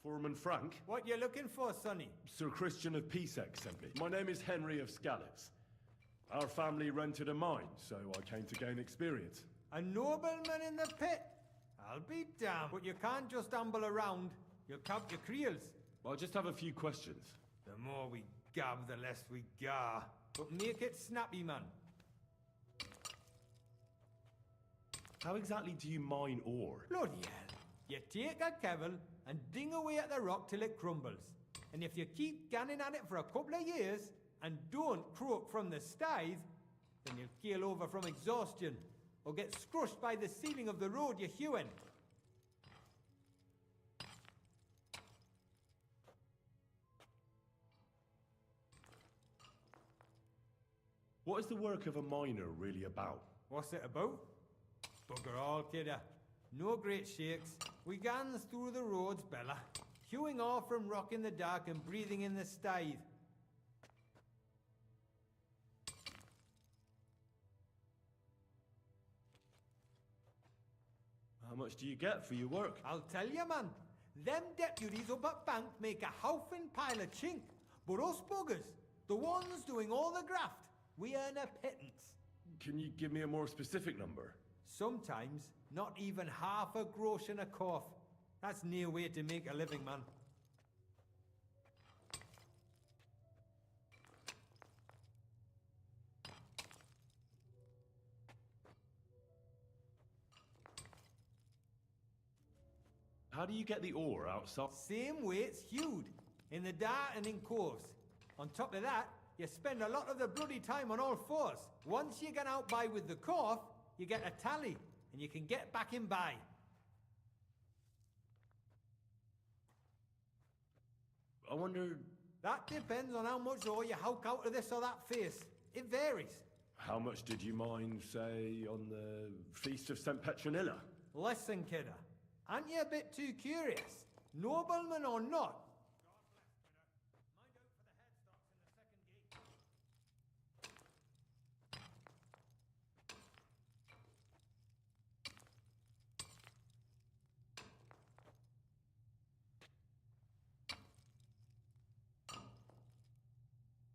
Foreman Frank? What you looking for, sonny? Sir Christian of Peasant sent me. My name is Henry of Scallops. Our family rented a mine, so I came to gain experience. A nobleman in the pit? I'll be damned. But you can't just amble around. You'll count your creels. I just have a few questions. The more we gab, the less we gar. But make it snappy, man. How exactly do you mine ore? Bloody hell. You take a kevil and ding away at the rock till it crumbles. And if you keep ganning at it for a couple of years and don't croak from the stithe, then you'll keel over from exhaustion or get scrushed by the ceiling of the road you're hewing. What is the work of a miner really about? What's it about? Bugger all, kidder. No great shakes. We gans through the roads, Bella, hewing off from rock in the dark and breathing in the stithe. How much do you get for your work? I'll tell you, man. Them deputies up at bank make a howfin pile of chink. But us buggers, the ones doing all the graft, we earn a pittance. Can you give me a more specific number? Sometimes, not even half a grosh and a cough. That's near way to make a living, man. How do you get the ore outside? Same way it's hewed, in the dark and in coves. On top of that, you spend a lot of the bloody time on all fours. Once you get out by with the cough, you get a tally, and you can get back in by. I wonder... That depends on how much ore you howk out of this or that face. It varies. How much did you mine, say, on the Feast of St. Petronilla? Listen, kidder. Aren't you a bit too curious? Nobleman or not?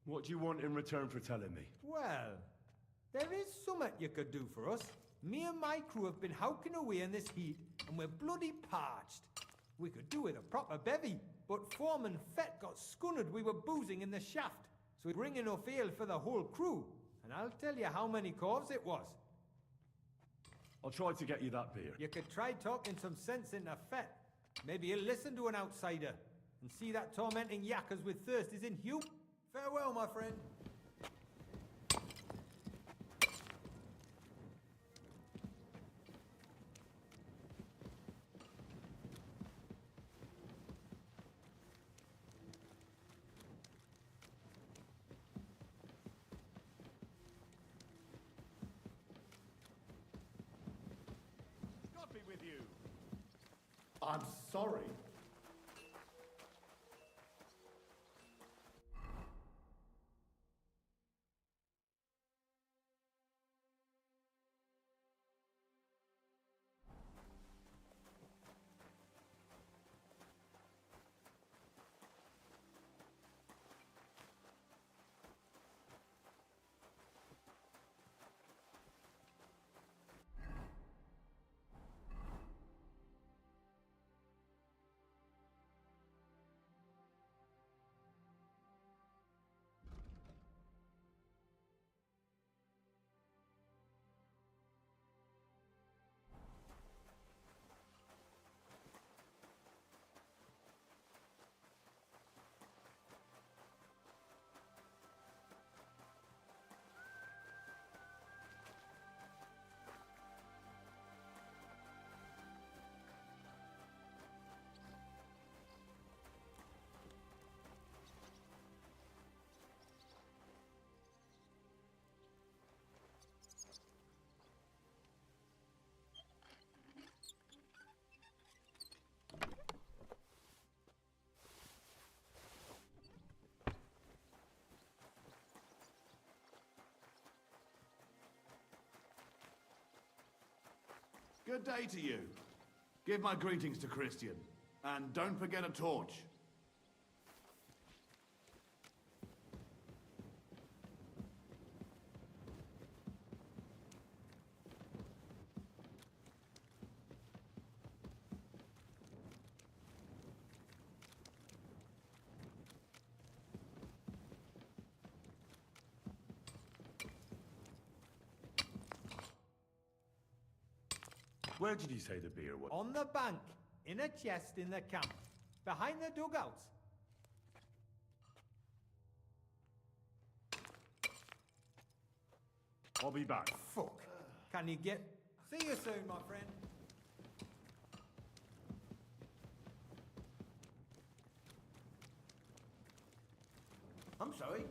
What do you want in return for telling me? Well, there is something you could do for us. Me and my crew have been howking away in this heat, and we're bloody parched. We could do with a proper bevy, but Foreman Fett got scunnered we were boozing in the shaft, so we bring enough ale for the whole crew, and I'll tell you how many corves it was. I'll try to get you that beer. You could try talking some sense into Fett. Maybe he'll listen to an outsider, and see that tormenting yakkers with thirst is in Hugh. Farewell, my friend. God be with you. I'm sorry. Good day to you. Give my greetings to Christian. And don't forget a torch. Where did you say the beer was? On the bank, in a chest in the camp, behind the dugouts. I'll be back. Fuck. Can you get... See you soon, my friend. I'm sorry.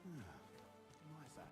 Why is that?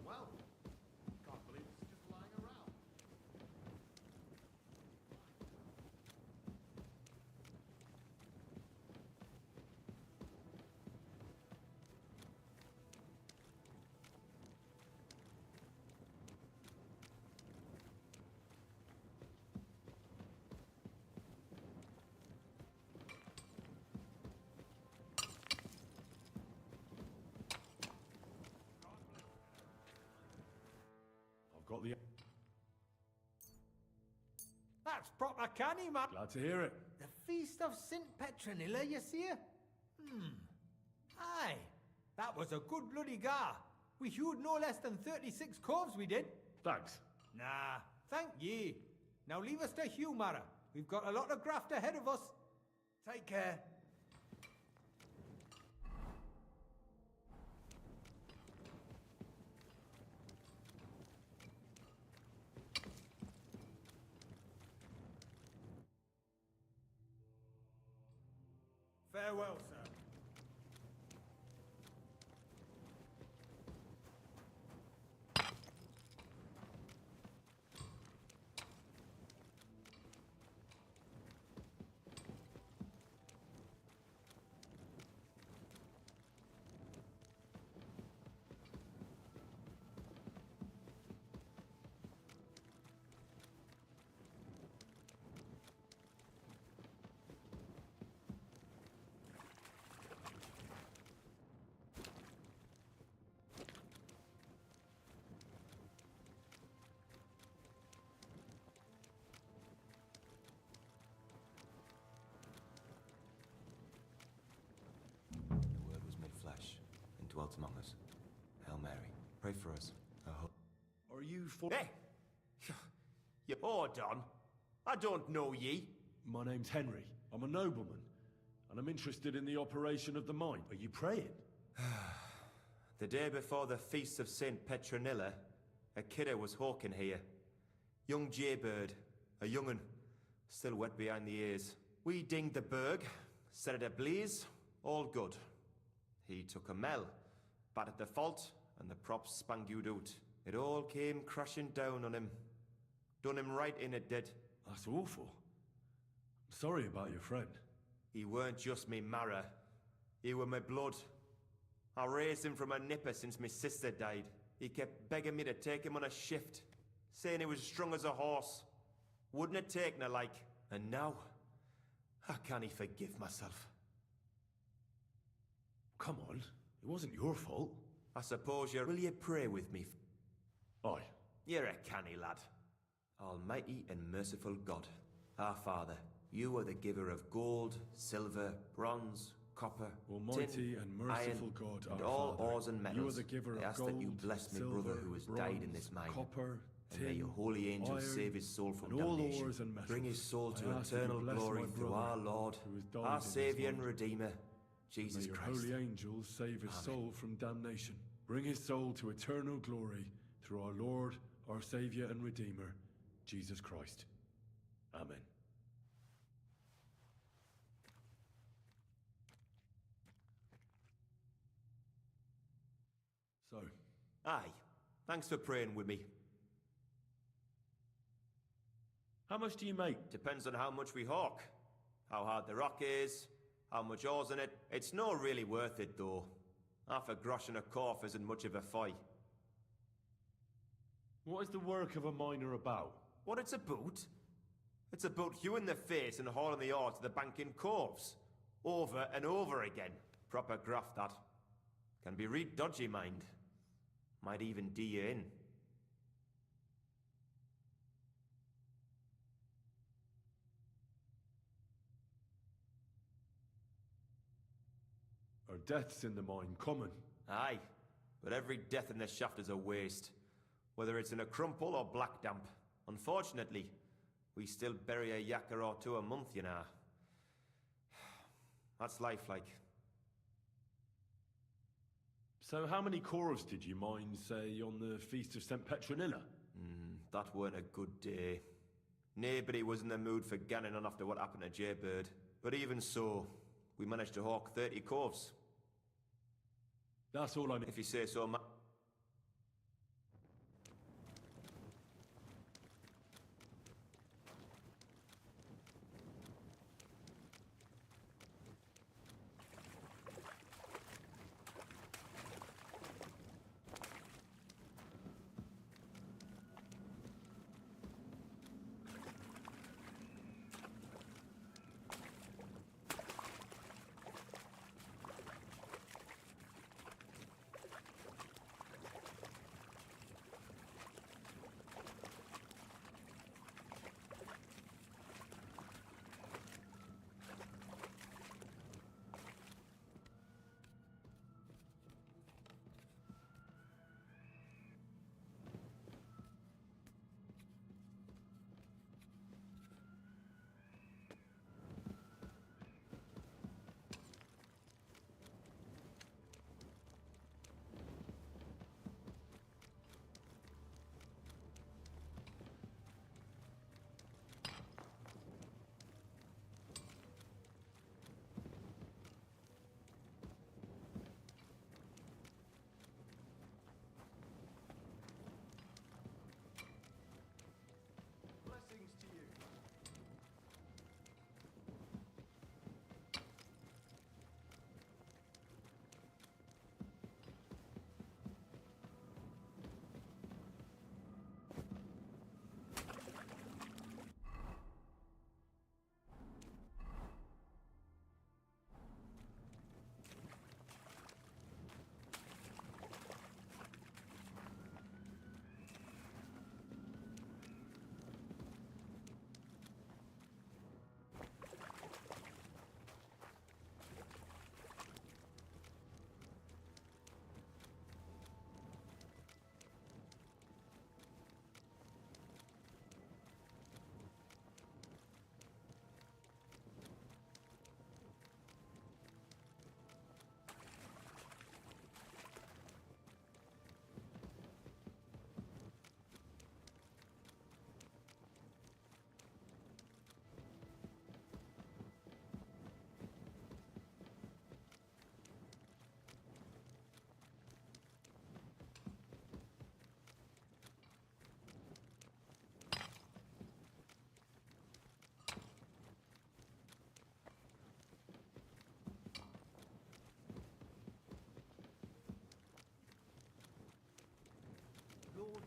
Well, can't believe it's just lying around. I've got the... That's proper canny, man. Glad to hear it. The Feast of St. Petronilla, you see? Aye. That was a good bloody gar. We hewed no less than 36 coves, we did. Thanks. Nah, thank ye. Now leave us to hew, Mara. We've got a lot of graft ahead of us. Take care. Farewell, sir. God's among us. Hail Mary, pray for us. Are you for... Hey! You hold on. I don't know ye. My name's Henry. I'm a nobleman. And I'm interested in the operation of the mine. Are you praying? The day before the feast of St. Petronilla, a kidder was hawking here. Young jaybird, a young'un, still wet behind the ears. We dinged the berg, set it ablaze, all good. He took a mell, battered the fault, and the props spangued out. It all came crashing down on him. Done him right in it did. That's awful. I'm sorry about your friend. He weren't just me marrow. He were my blood. I raised him from a nipper since my sister died. He kept begging me to take him on a shift, saying he was strong as a horse. Wouldn't it take no like? And now, how can he forgive myself? Come on, it wasn't your fault. I suppose you will you pray with me? Aye. You're a canny lad. Almighty and merciful God, our Father, you are the giver of gold, silver, bronze, copper, Almighty tin, and merciful iron, God, and our all Father, ores and metals. you are the giver I of ask gold, that you bless my silver, brother who has died in this mine. Copper, And may tin, your holy angels iron, save his soul from and all damnation. ores and metals. Bring his soul to I ask that you eternal bless glory my through brother our Lord, who has died our in this Saviour and mine. Redeemer, Jesus May your Christ. holy angels save his soul from damnation. Bring his soul to eternal glory through our Lord, our Saviour and Redeemer, Jesus Christ. Amen. So, Aye, thanks for praying with me. how much do you make? Depends on how much we hawk, how hard the rock is, how much ore's in it. It's not really worth it though. Half a grosh and a corf isn't much of a fight. What is the work of a miner about? What it's about? It's about hewing the face and hauling the ore to the bank in corves. Over and over again. Proper graft that. Can be real dodgy, mind. Might even do you in. Are deaths in the mine common? Aye, but every death in the shaft is a waste. Whether it's in a crumple or black damp. Unfortunately, we still bury a yakker or two a month, you know. That's life like. So how many corves did you mine, say, on the Feast of St. Petronilla? That weren't a good day. Nobody was in the mood for ganning on after what happened to Jaybird. But even so, we managed to hawk 30 corves. That's all I need. If you say so,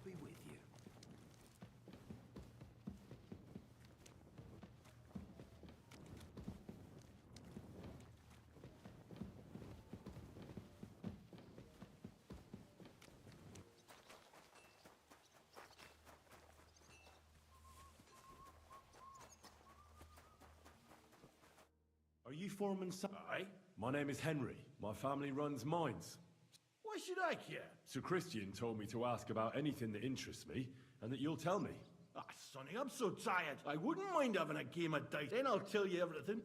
be with you. Are you Foreman Aye. My name is Henry. My family runs mines. Why should I care? Sir Christian told me to ask about anything that interests me, and that you'll tell me. Ah, Sonny, I'm so tired. I wouldn't mind having a game of dice. Then I'll tell you everything.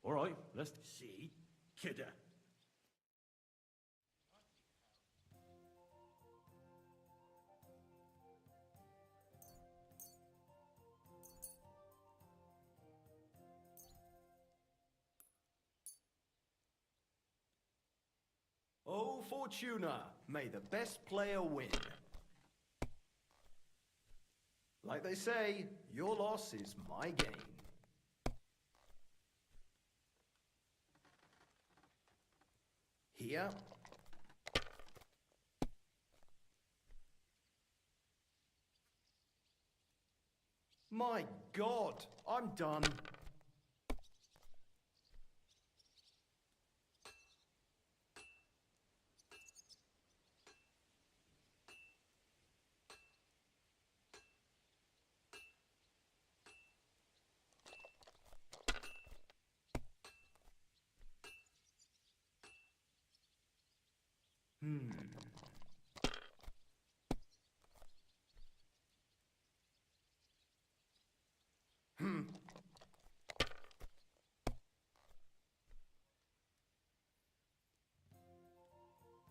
All right, let's... See? Kidder. Oh, Fortuna, may the best player win. Like they say, your loss is my gain. Here. My God, I'm done.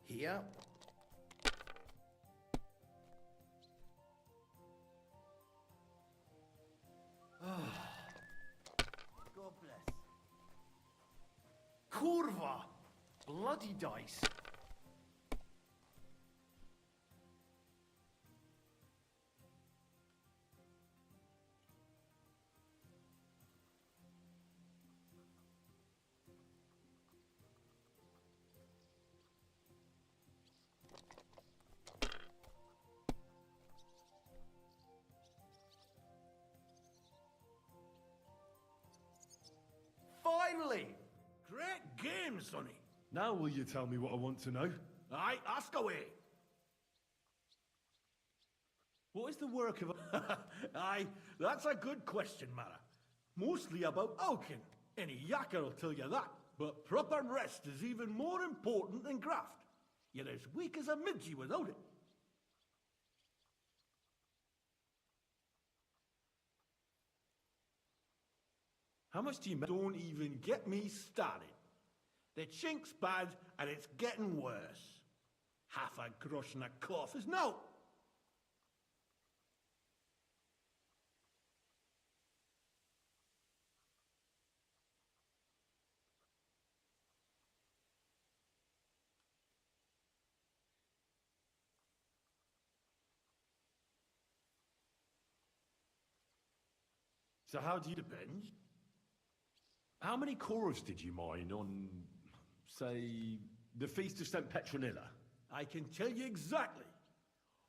Here. God bless. Kurva! Bloody dice. Finally! Great game, Sonny. Now will you tell me what I want to know? Aye, ask away. What is the work of a... Aye, that's a good question, Mara. Mostly about Alkin. Any yakker will tell you that. But proper rest is even more important than graft. You're as weak as a midgie without it. How much do you make? Don't even get me started. The chink's bad and it's getting worse. Half a grosh and a cough is no. So how do you... Depends. How many chorus did you mine on, say, the Feast of St. Petronilla? I can tell you exactly.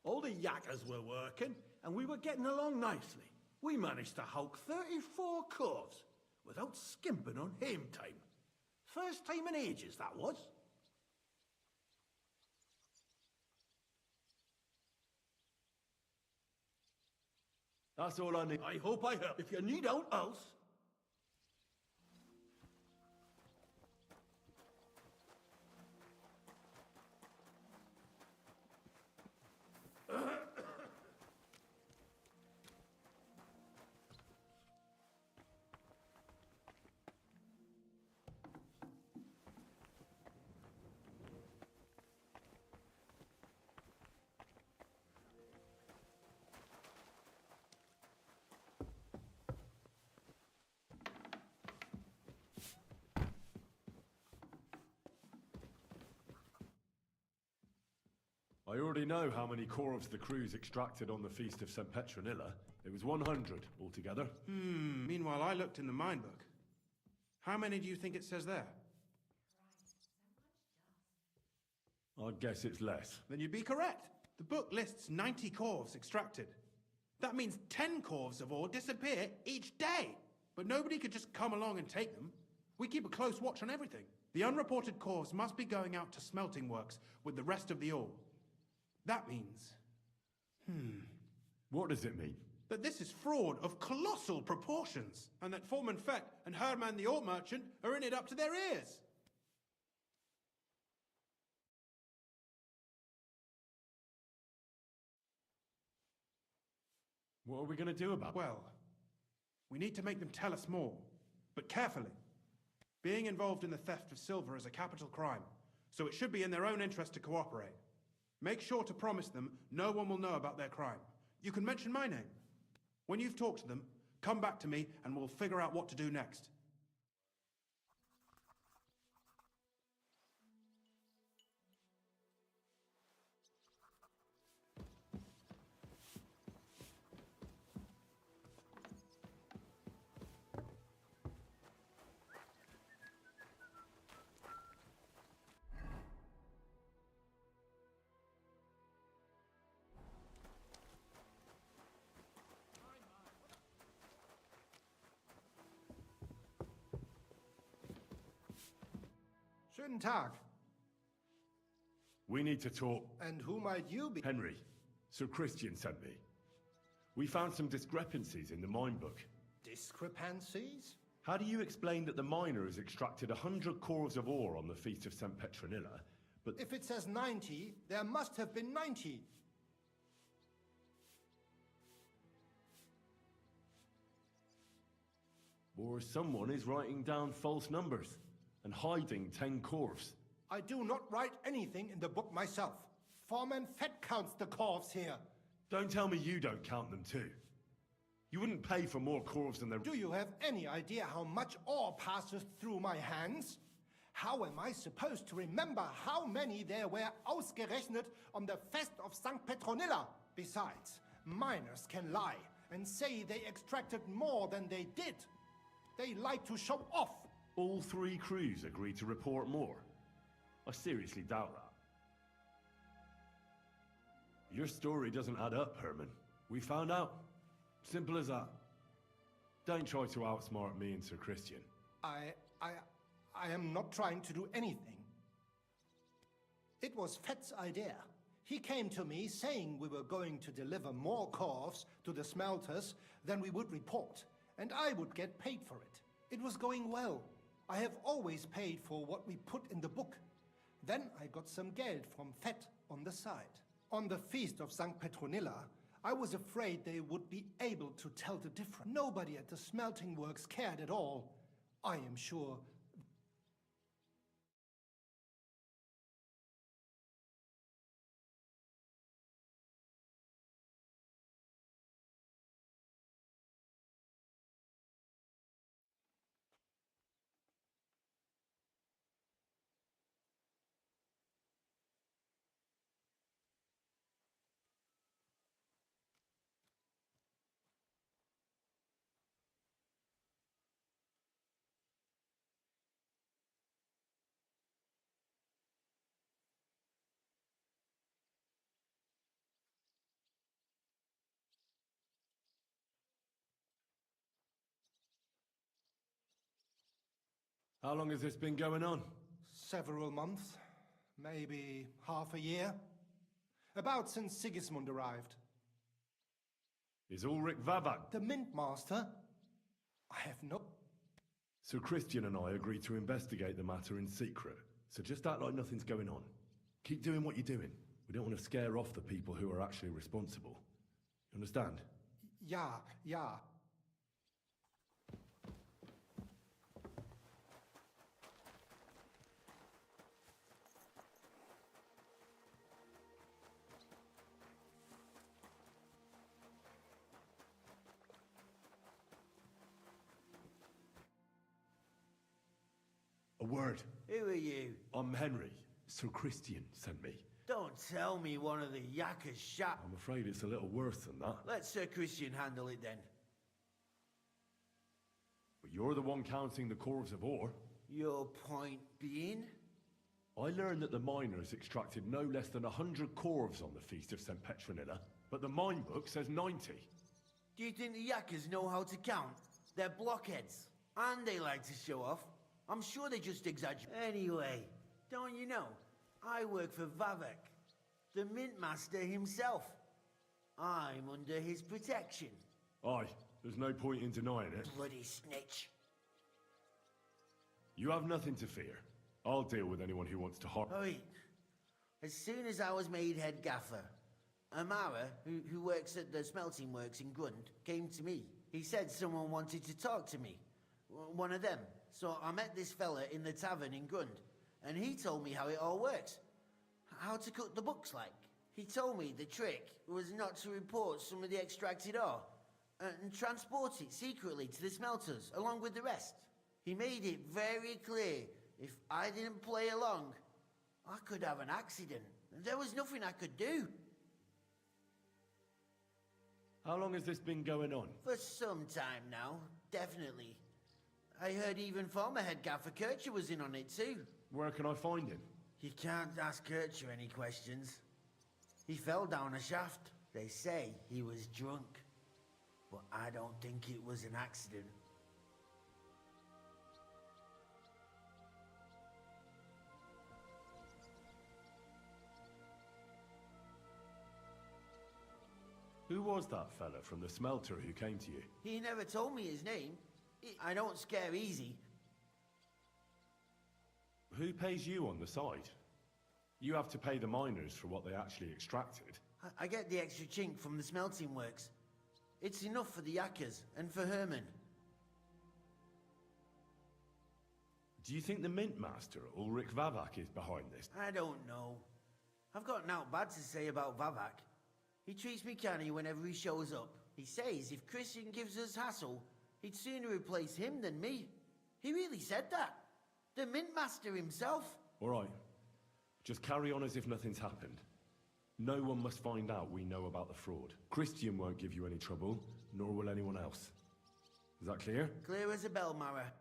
All the yakkers were working, and we were getting along nicely. We managed to hulk 34 corves without skimping on hame time. First time in ages, that was. That's all I need. I hope I help. If you need out else, I already know how many corvs the crews extracted on the Feast of St. Petronilla. It was 100 altogether. Meanwhile, I looked in the mine book. How many do you think it says there? I guess it's less. Then you'd be correct. The book lists 90 corves extracted. That means 10 corves of ore disappear each day. But nobody could just come along and take them. We keep a close watch on everything. The unreported corves must be going out to smelting works with the rest of the ore. That means... What does it mean? that this is fraud of colossal proportions, and that Foreman Fett and Herman the ore merchant are in it up to their ears. What are we going to do about it? Well, we need to make them tell us more, but carefully. Being involved in the theft of silver is a capital crime, so it should be in their own interest to cooperate. Make sure to promise them no one will know about their crime. You can mention my name. When you've talked to them, come back to me and we'll figure out what to do next. Schönen Tag. We need to talk. And who might you be? Henry, Sir Christian sent me. We found some discrepancies in the mine book. Discrepancies? How do you explain that the miner has extracted 100 corves of ore on the Feast of St. Petronilla, but... If it says 90, there must have been 90. Or someone is writing down false numbers and hiding 10 corves. I do not write anything in the book myself. Foreman Fett counts the corves here. Don't tell me you don't count them too. You wouldn't pay for more corves than there... Do you have any idea how much ore passes through my hands? How am I supposed to remember how many there were ausgerechnet on the Fest of St. Petronilla? Besides, miners can lie and say they extracted more than they did. They like to show off. All 3 crews agreed to report more. I seriously doubt that. Your story doesn't add up, Herman. We found out. Simple as that. Don't try to outsmart me and Sir Christian. I am not trying to do anything. It was Fett's idea. He came to me saying we were going to deliver more corves to the smelters than we would report, and I would get paid for it. It was going well. I have always paid for what we put in the book. Then I got some geld from Fett on the side. On the Feast of St. Petronilla, I was afraid they would be able to tell the difference. Nobody at the smelting works cared at all. I am sure. How long has this been going on? Several months, maybe half a year. About since Sigismund arrived. Is Ulrich Vavak? The Mint Master? I have no... Sir Christian and I agreed to investigate the matter in secret, so just act like nothing's going on. Keep doing what you're doing. We don't want to scare off the people who are actually responsible. You understand? Ja. A word. Who are you? I'm Henry. Sir Christian sent me. Don't tell me one of the yakkers shot. I'm afraid it's a little worse than that. Let Sir Christian handle it then. But you're the one counting the corves of ore. Your point being? I learned that the miners extracted no less than 100 corves on the Feast of St. Petronilla, but the mine book says 90. Do you think the yakkers know how to count? They're blockheads. And they like to show off. I'm sure they just exaggerate. Anyway, don't you know, I work for Vavek, the Mint Master himself. I'm under his protection. Aye, there's no point in denying it. Bloody snitch. You have nothing to fear. I'll deal with anyone who wants to harm. Oi. As soon as I was made head gaffer, Amara, who works at the smelting works in Grund, came to me. He said someone wanted to talk to me. One of them. So I met this fella in the tavern in Grund, and he told me how it all works. How to cook the books like. He told me the trick was not to report some of the extracted ore, and transport it secretly to the smelters, along with the rest. He made it very clear, if I didn't play along, I could have an accident. There was nothing I could do. How long has this been going on? For some time now, definitely. I heard even former head gaffer Kircher was in on it too. Where can I find him? You can't ask Kircher any questions. He fell down a shaft. They say he was drunk. But I don't think it was an accident. Who was that fella from the smelter who came to you? He never told me his name. I don't scare easy. Who pays you on the side? You have to pay the miners for what they actually extracted. I get the extra chink from the smelting works. It's enough for the yakkers and for Herman. Do you think the Mint Master, Ulrich Vavak, is behind this? I don't know. I've got naught bad to say about Vavak. He treats me canny whenever he shows up. He says if Christian gives us hassle, he'd sooner replace him than me. He really said that. The Mint Master himself. All right. Just carry on as if nothing's happened. No one must find out we know about the fraud. Christian won't give you any trouble, nor will anyone else. Is that clear? Clear as a bell, Mara.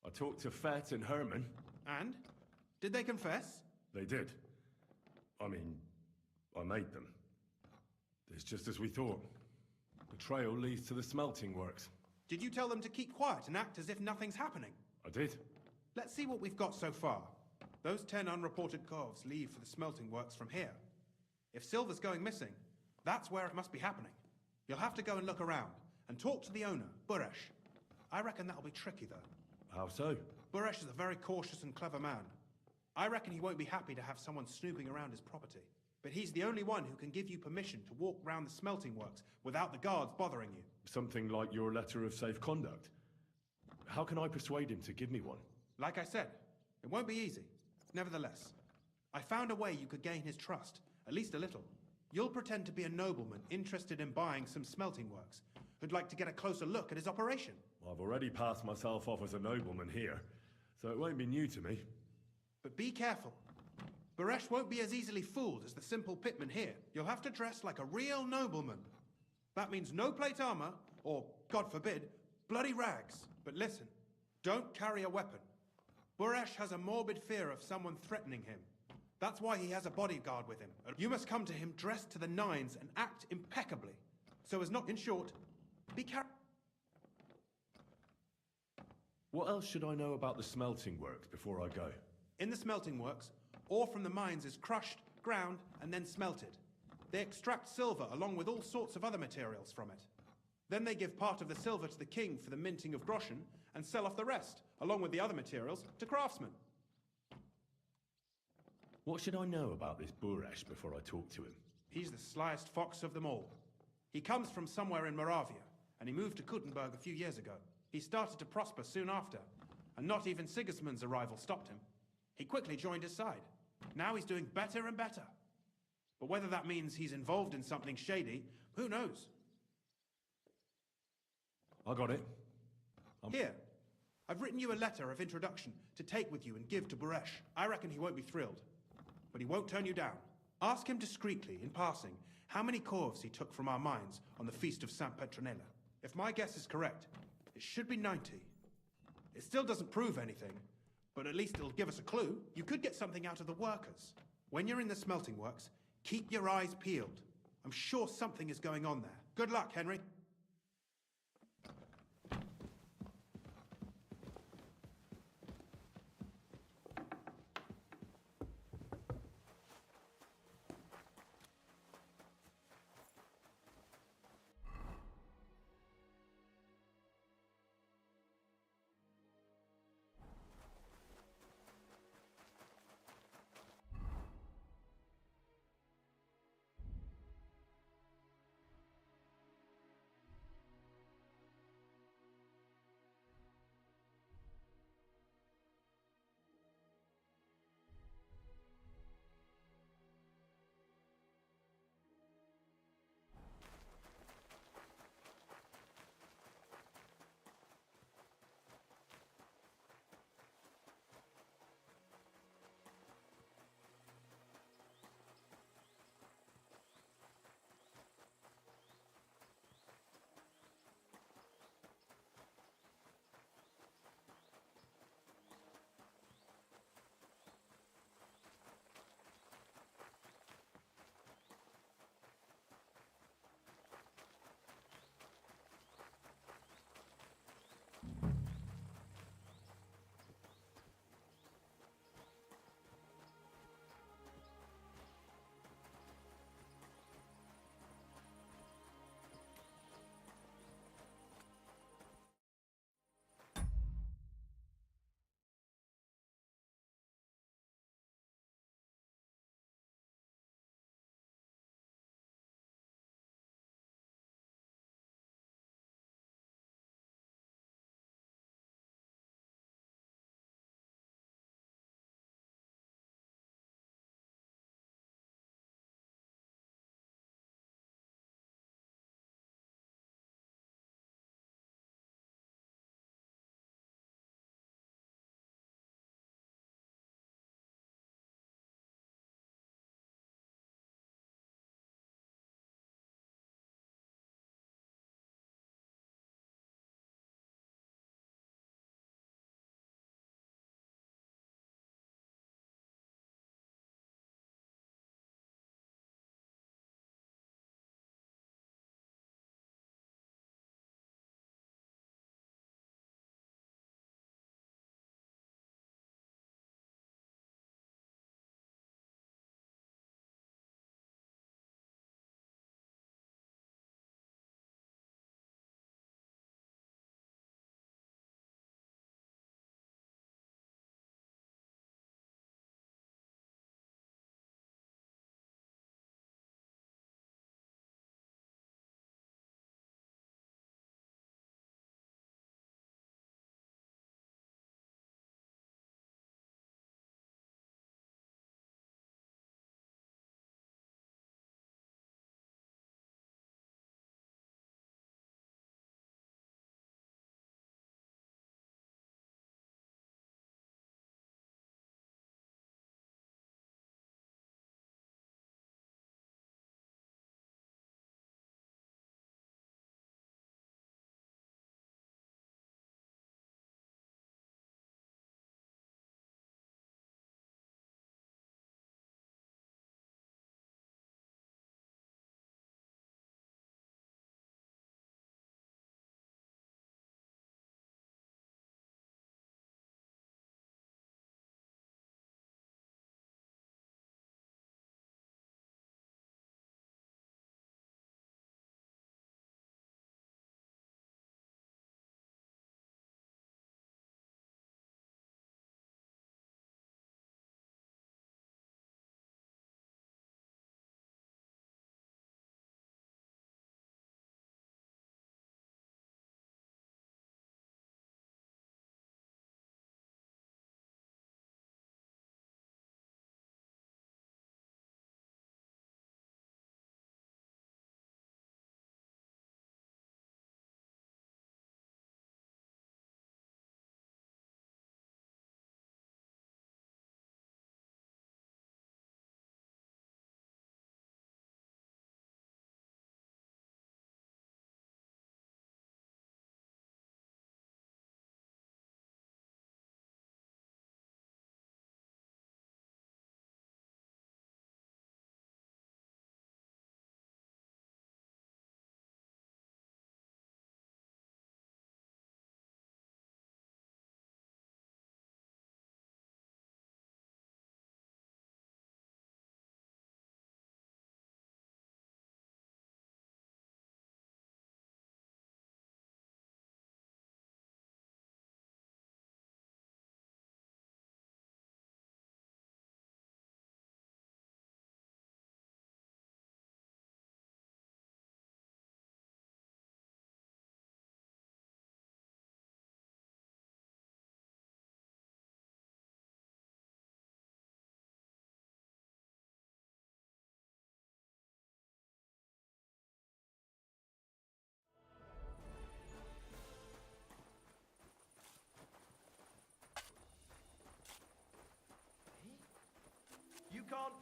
I talked to Fett and Herman. And? Did they confess? They did. I mean, I made them. It's just as we thought. The trail leads to the smelting works. Did you tell them to keep quiet and act as if nothing's happening? I did. Let's see what we've got so far. Those 10 unreported corves leave for the smelting works from here. If silver's going missing, that's where it must be happening. You'll have to go and look around, and talk to the owner, Buresh. I reckon that'll be tricky, though. How so? Buresh is a very cautious and clever man. I reckon he won't be happy to have someone snooping around his property. But he's the only one who can give you permission to walk round the smelting works without the guards bothering you. Something like your letter of safe conduct. How can I persuade him to give me one? Like I said, it won't be easy. Nevertheless, I found a way you could gain his trust, at least a little. You'll pretend to be a nobleman interested in buying some smelting works, who'd like to get a closer look at his operation. I've already passed myself off as a nobleman here, so it won't be new to me. But be careful. Buresh won't be as easily fooled as the simple pitman here. You'll have to dress like a real nobleman. That means no plate armor, or, God forbid, bloody rags. But listen, don't carry a weapon. Buresh has a morbid fear of someone threatening him. That's why he has a bodyguard with him. You must come to him dressed to the nines and act impeccably. So as not, in short, be careful. What else should I know about the smelting works before I go? In the smelting works, ore from the mines is crushed, ground, and then smelted. They extract silver along with all sorts of other materials from it. Then they give part of the silver to the king for the minting of groschen and sell off the rest, along with the other materials, to craftsmen. What should I know about this Buresh before I talk to him? He's the slyest fox of them all. He comes from somewhere in Moravia, and he moved to Kuttenberg a few years ago. He started to prosper soon after, and not even Sigismund's arrival stopped him. He quickly joined his side. Now he's doing better and better. But whether that means he's involved in something shady, who knows? I got it. Here, I've written you a letter of introduction to take with you and give to Buresh. I reckon he won't be thrilled, but he won't turn you down. Ask him discreetly, in passing, how many corves he took from our mines on the feast of Saint Petronella. If my guess is correct, it should be 90. It still doesn't prove anything, but at least it'll give us a clue. You could get something out of the workers. When you're in the smelting works, keep your eyes peeled. I'm sure something is going on there. Good luck, Henry.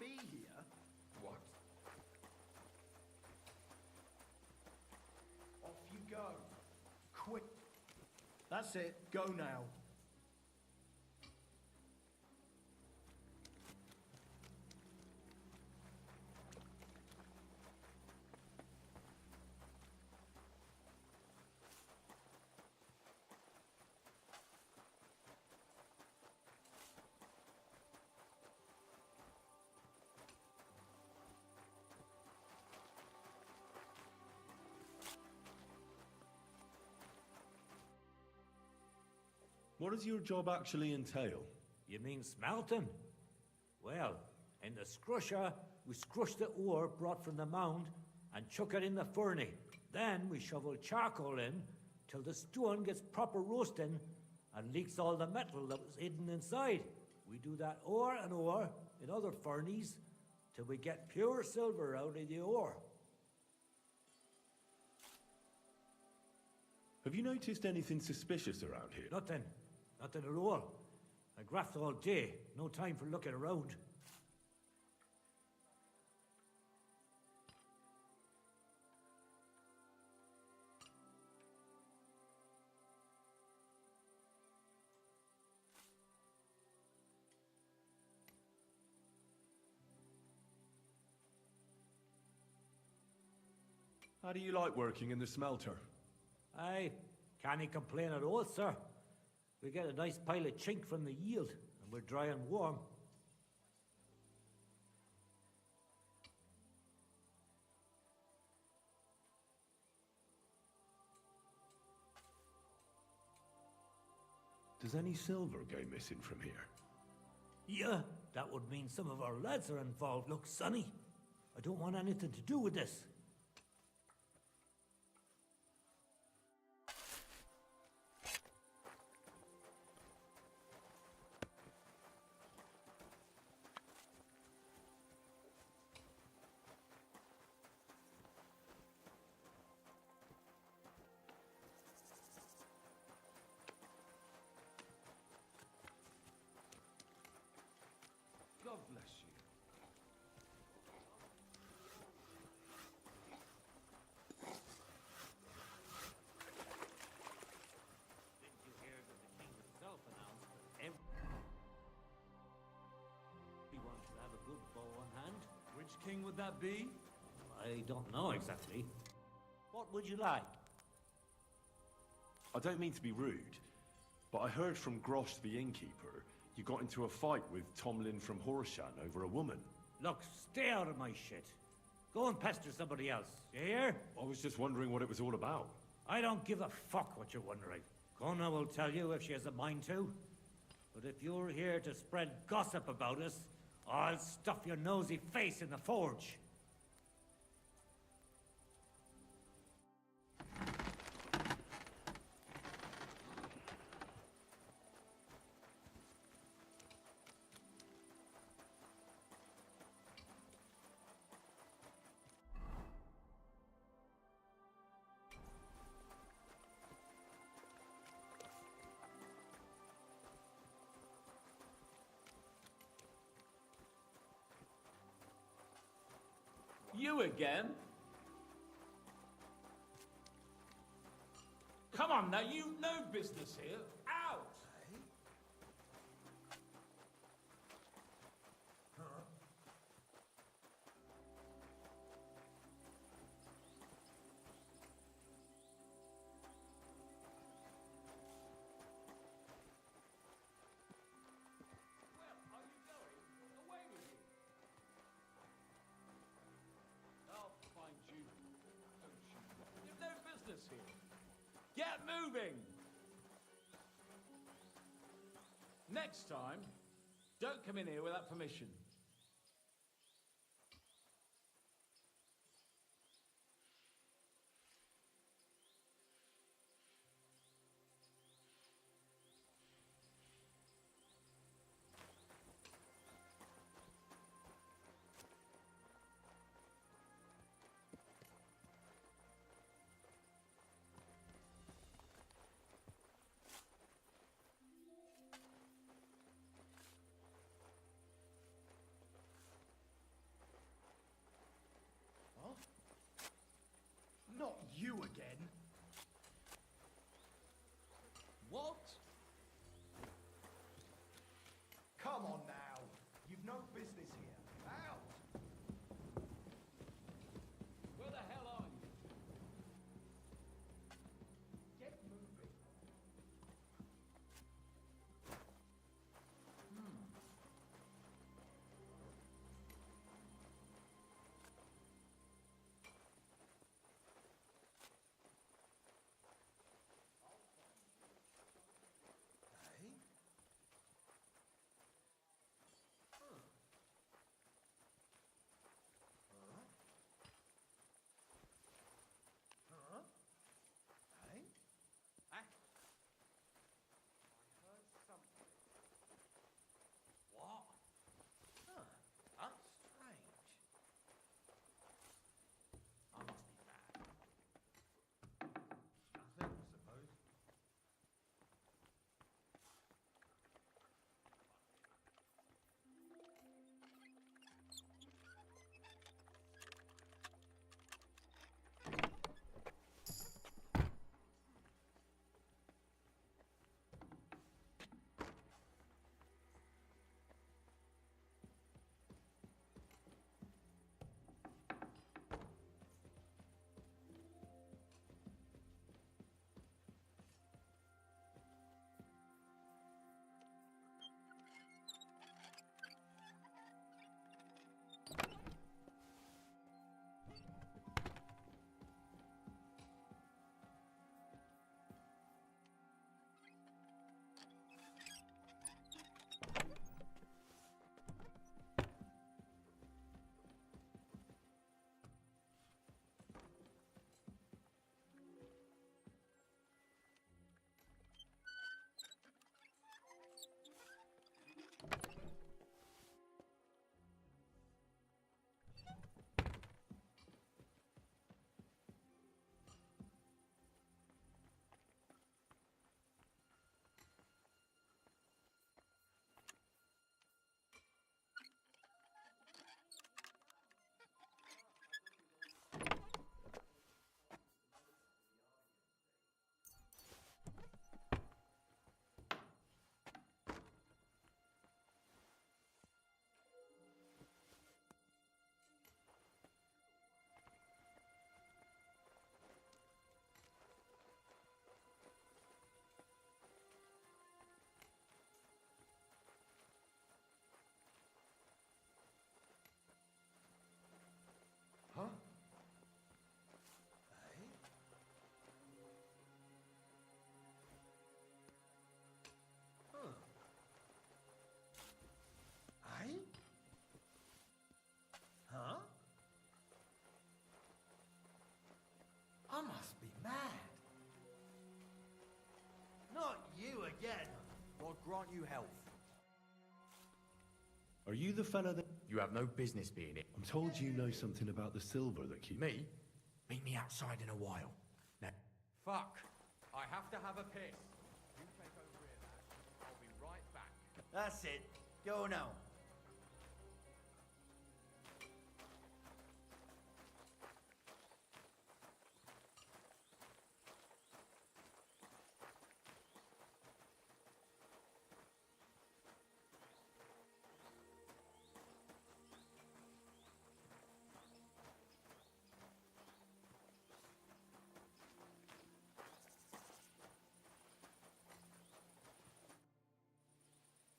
be here. What? Off you go. Quick. That's it. Go now. What does your job actually entail? You mean smelting? Well, in the scrusher, we scrush the ore brought from the mound and chuck it in the furnace. Then we shovel charcoal in till the stone gets proper roasting and leaks all the metal that was hidden inside. We do that ore and ore in other furnaces till we get pure silver out of the ore. Have you noticed anything suspicious around here? Nothing. Nothing at all. I graft all day. No time for looking around. How do you like working in the smelter? Aye, can't complain at all, sir. We get a nice pile of chink from the yield, and we're dry and warm. Does any silver go missing from here? Yeah, that would mean some of our lads are involved. Look, Sonny, I don't want anything to do with this. God bless you. Didn't you hear that the king himself announced that everyone should have a good bow on hand? Which king would that be? I don't know exactly. What would you like? I don't mean to be rude, but I heard from Grosh the innkeeper you got into a fight with Tomlin from Horshan over a woman. Look, stay out of my shit. Go and pester somebody else, you hear? I was just wondering what it was all about. I don't give a fuck what you're wondering. Kona will tell you if she has a mind to. But if you're here to spread gossip about us, I'll stuff your nosy face in the forge. You again? Come on now, you've no business here. Out! Where are you going? Away with you! I'll find you. Don't you? You've no business here. Get moving! Next time, don't come in here without permission. you again. What? Come on now. You've no business here. Out! Where the hell are you? Get moving. What? That's strange. I must be mad. Nothing, I suppose. Huh? Aye? Huh? I must be mad. Not you again. God grant you health. Are you the fella that... You have no business being it. I'm told you know something about the silver that keeps... Me? Meet me outside in a while. Now, Fuck. I have to have a piss. You take over here, lad. I'll be right back. That's it. Go now.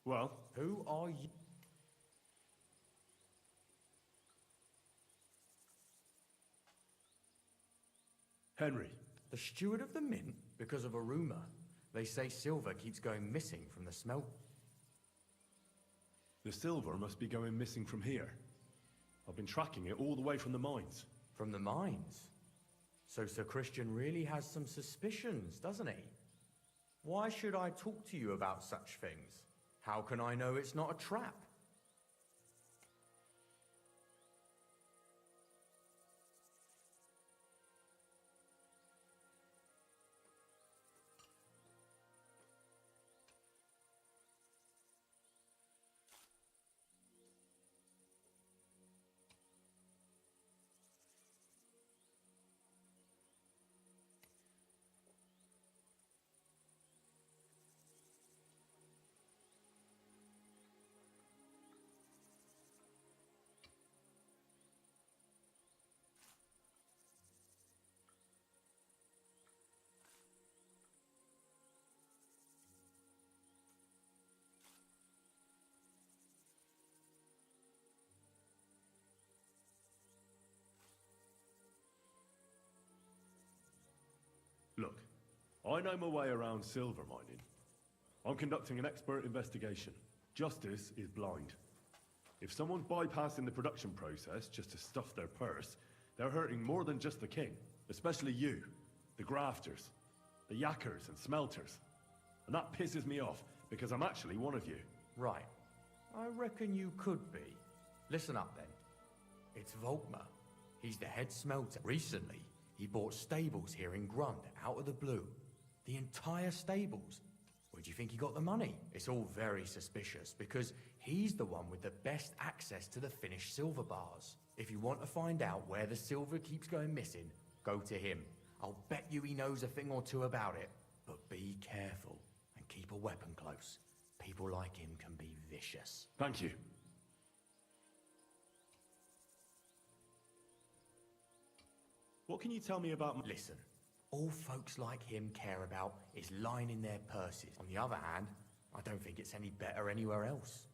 Well, who are you? Henry. The steward of the mint? Because of a rumor. They say silver keeps going missing from the smelt. The silver must be going missing from here. I've been tracking it all the way from the mines. From the mines? So Sir Christian really has some suspicions, doesn't he? Why should I talk to you about such things? How can I know it's not a trap? Look, I know my way around silver mining. I'm conducting an expert investigation. Justice is blind. If someone's bypassing the production process just to stuff their purse, they're hurting more than just the king. Especially you, the grafters, the yackers and smelters. And that pisses me off, because I'm actually one of you. Right. I reckon you could be. Listen up then. It's Volkmar. He's the head smelter. Recently, he bought stables here in Grund, out of the blue. The entire stables. Where do you think he got the money? It's all very suspicious, because he's the one with the best access to the finished silver bars. If you want to find out where the silver keeps going missing, go to him. I'll bet you he knows a thing or two about it. But be careful, and keep a weapon close. People like him can be vicious. Thank you. What can you tell me about... Listen, all folks like him care about is lining their purses. On the other hand, I don't think it's any better anywhere else.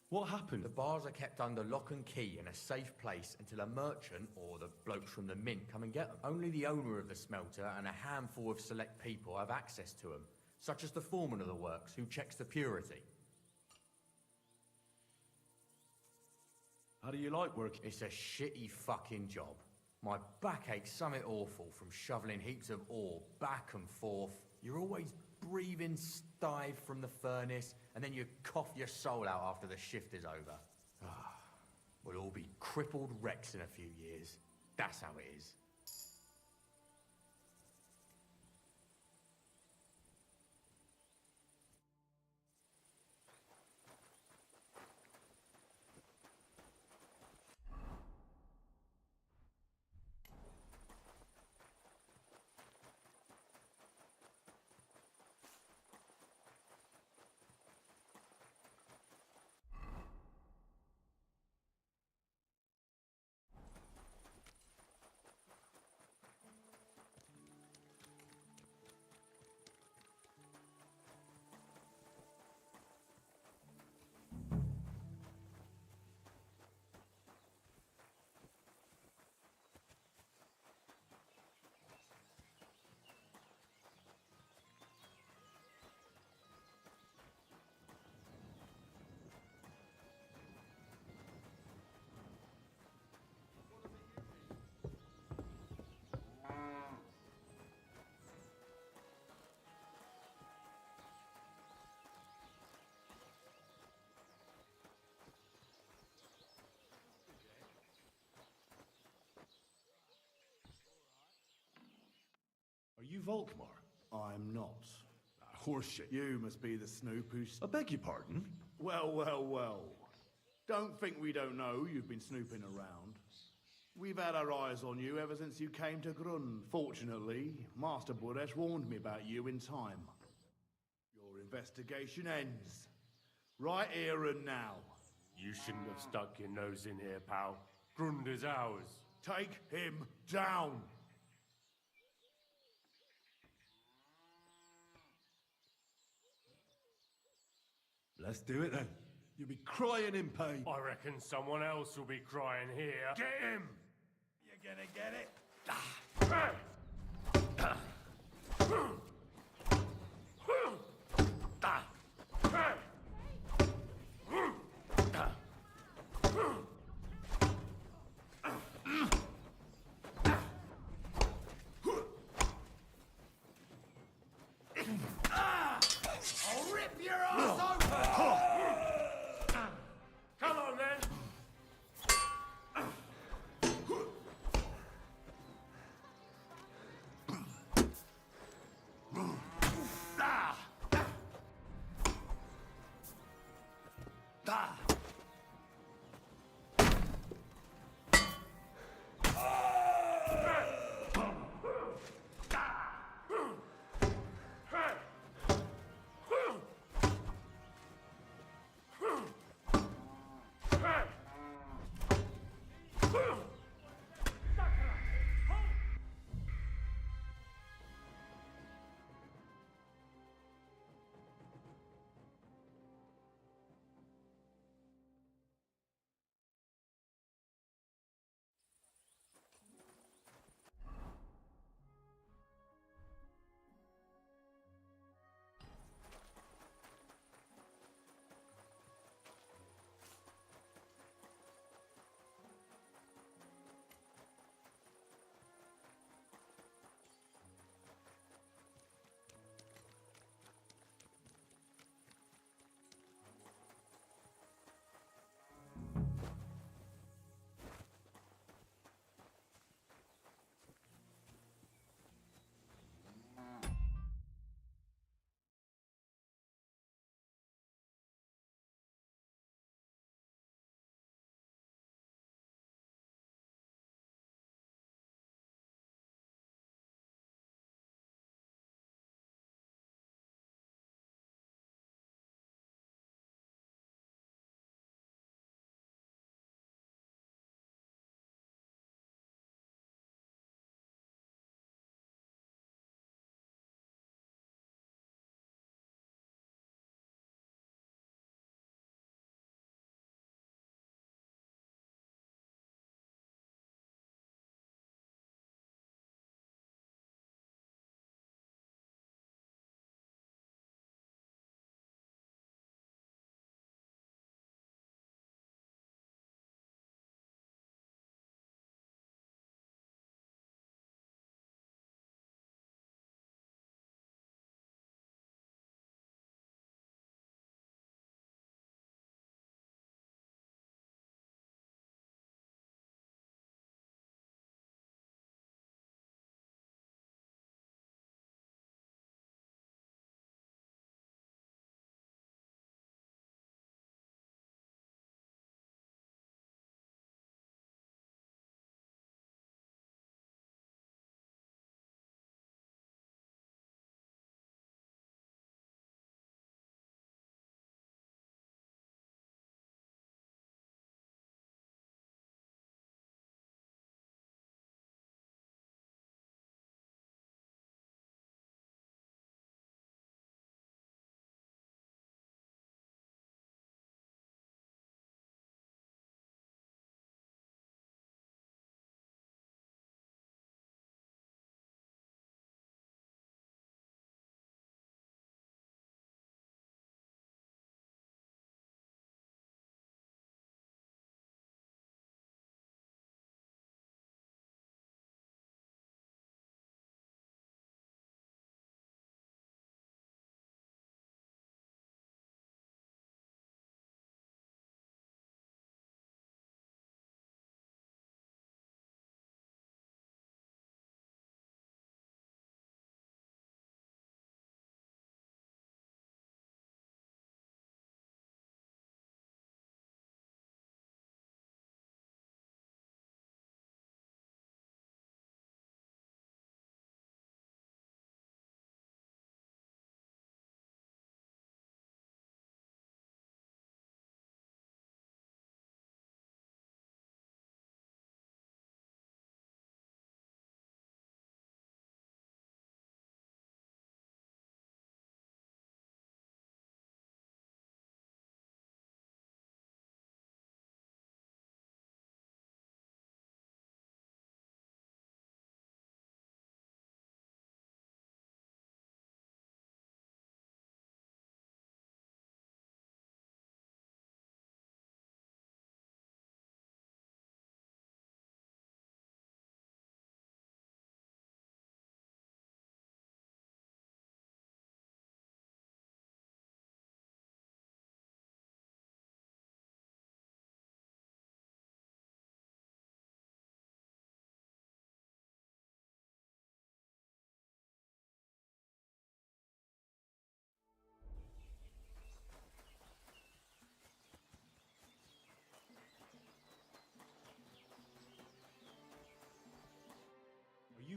What happened? The bars are kept under lock and key in a safe place until a merchant or the blokes from the mint come and get them. Only the owner of the smelter and a handful of select people have access to them, such as the foreman of the works who checks the purity. How do you like work? It's a shitty fucking job. My back aches something awful from shoveling heaps of ore back and forth. You're always breathing stive from the furnace, and then you cough your soul out after the shift is over. We'll all be crippled wrecks in a few years. That's how it is. Are you Volkmar? I'm not. Horseshit. You must be the snoop who's... I beg your pardon? Well, well, well. Don't think we don't know you've been snooping around. We've had our eyes on you ever since you came to Grun. Fortunately, Master Buresh warned me about you in time. Your investigation ends. Right here and now. You shouldn't have stuck your nose in here, pal. Grund is ours. Take him down! Let's do it then. You'll be crying in pain. I reckon someone else will be crying here. Get him! You're gonna get it? I'll rip your ass open! Come on then!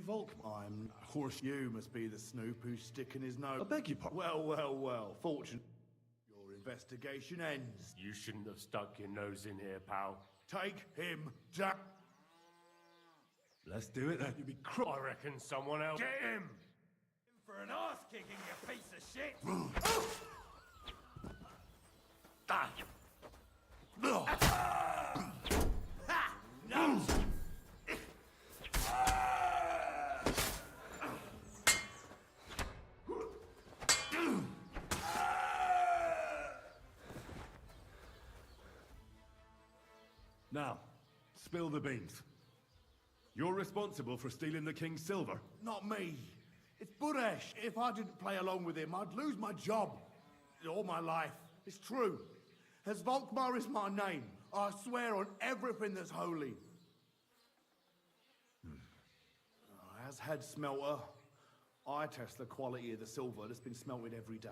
Volkmar? I'm horse. You must be the snoop who's sticking his nose. I beg your pardon. Well. Fortunately, your investigation ends. You shouldn't have stuck your nose in here, pal. Take him down. Let's do it then. You'd be I reckon someone else. Get him! For an arse kicking, you piece of shit! Ha! No! Now, spill the beans. You're responsible for stealing the king's silver. Not me. It's Buresh. If I didn't play along with him, I'd lose my job. All my life. It's true. As Volkmar is my name, I swear on everything that's holy. As head smelter, I test the quality of the silver that's been smelted every day.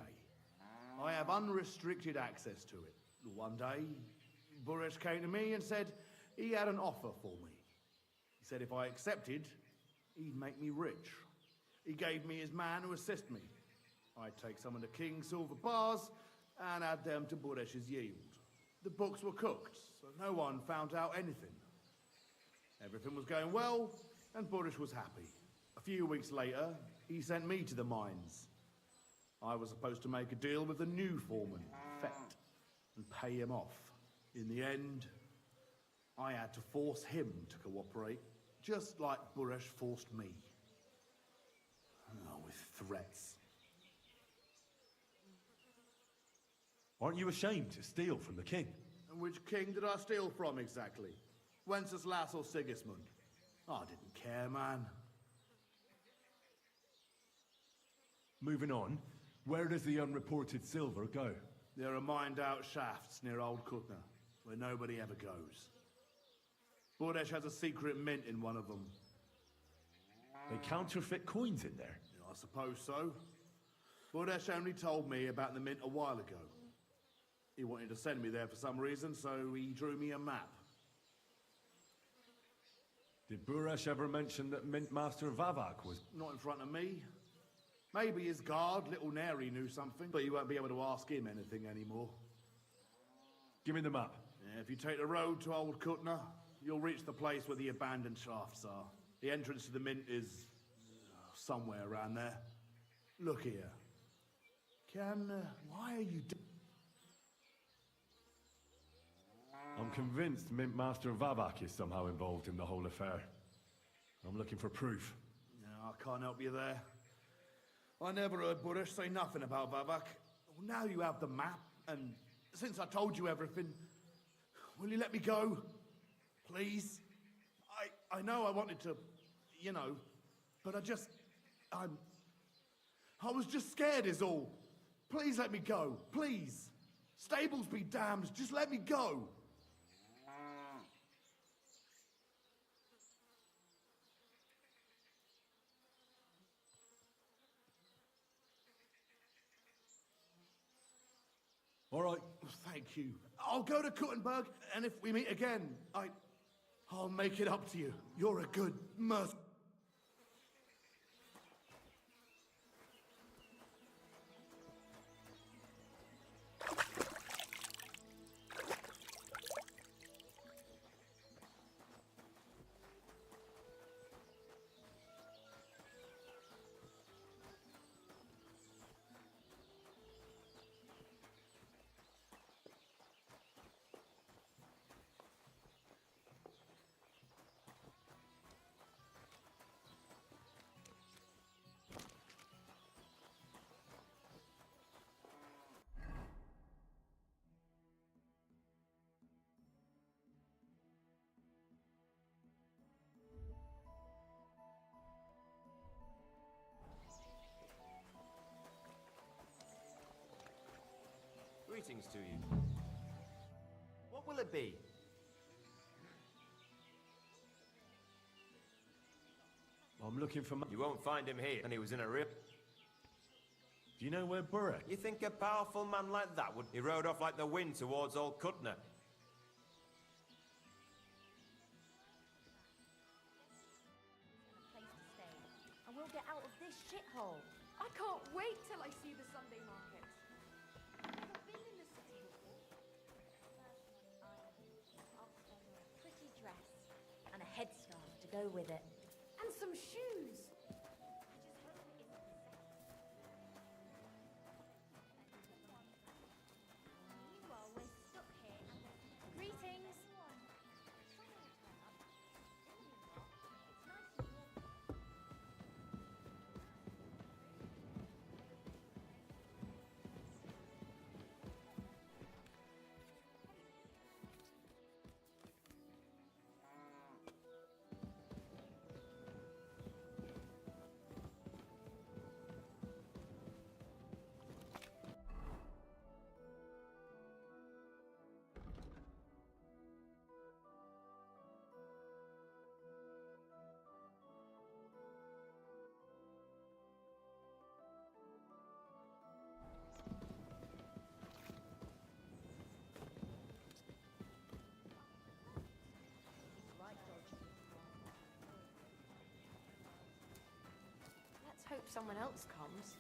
I have unrestricted access to it. One day, Buresh came to me and said he had an offer for me. He said if I accepted, he'd make me rich. He gave me his man to assist me. I'd take some of the king's silver bars and add them to Buresh's yield. The books were cooked, so no one found out anything. Everything was going well, and Buresh was happy. A few weeks later, he sent me to the mines. I was supposed to make a deal with the new foreman, Fett, and pay him off. In the end, I had to force him to cooperate, just like Buresh forced me. Oh, with threats. Aren't you ashamed to steal from the king? And which king did I steal from exactly? Wenceslas or Sigismund? I didn't care, man. Moving on, where does the unreported silver go? There are mined-out shafts near Old Kutna, where nobody ever goes. Buresh has a secret mint in one of them. They counterfeit coins in there? I suppose so. Buresh only told me about the mint a while ago. He wanted to send me there for some reason, so he drew me a map. Did Buresh ever mention that Mint Master Vavak was... Not in front of me. Maybe his guard, Little Neri, knew something, but you won't be able to ask him anything anymore. Give me the map. Yeah, if you take the road to Old Kutna, you'll reach the place where the abandoned shafts are. The entrance to the mint is... somewhere around there. Look here. Why are you... I'm convinced Mint Master Vavak is somehow involved in the whole affair. I'm looking for proof. No, I can't help you there. I never heard Buresh say nothing about Vavak. Well, now you have the map, and since I told you everything, will you let me go? Please? I know I wanted to, but I was just scared is all. Please let me go, please. Stables be damned, just let me go. All right. Thank you. I'll go to Kuttenberg, and if we meet again, I'll make it up to you. You're a good merc. Greetings to you. What will it be? I'm looking for... You won't find him here, and he was in a rip. Do you know where Burek? You think a powerful man like that would... He rode off like the wind towards Old Kutna. we'll get out of this shithole. I can't wait till I see the Sunday market. I've never been in the city before. I'll spend on a pretty dress and a headscarf to go with it. And some shoes. Meanwhile, we're stuck here and greetings. Let's hope someone else comes.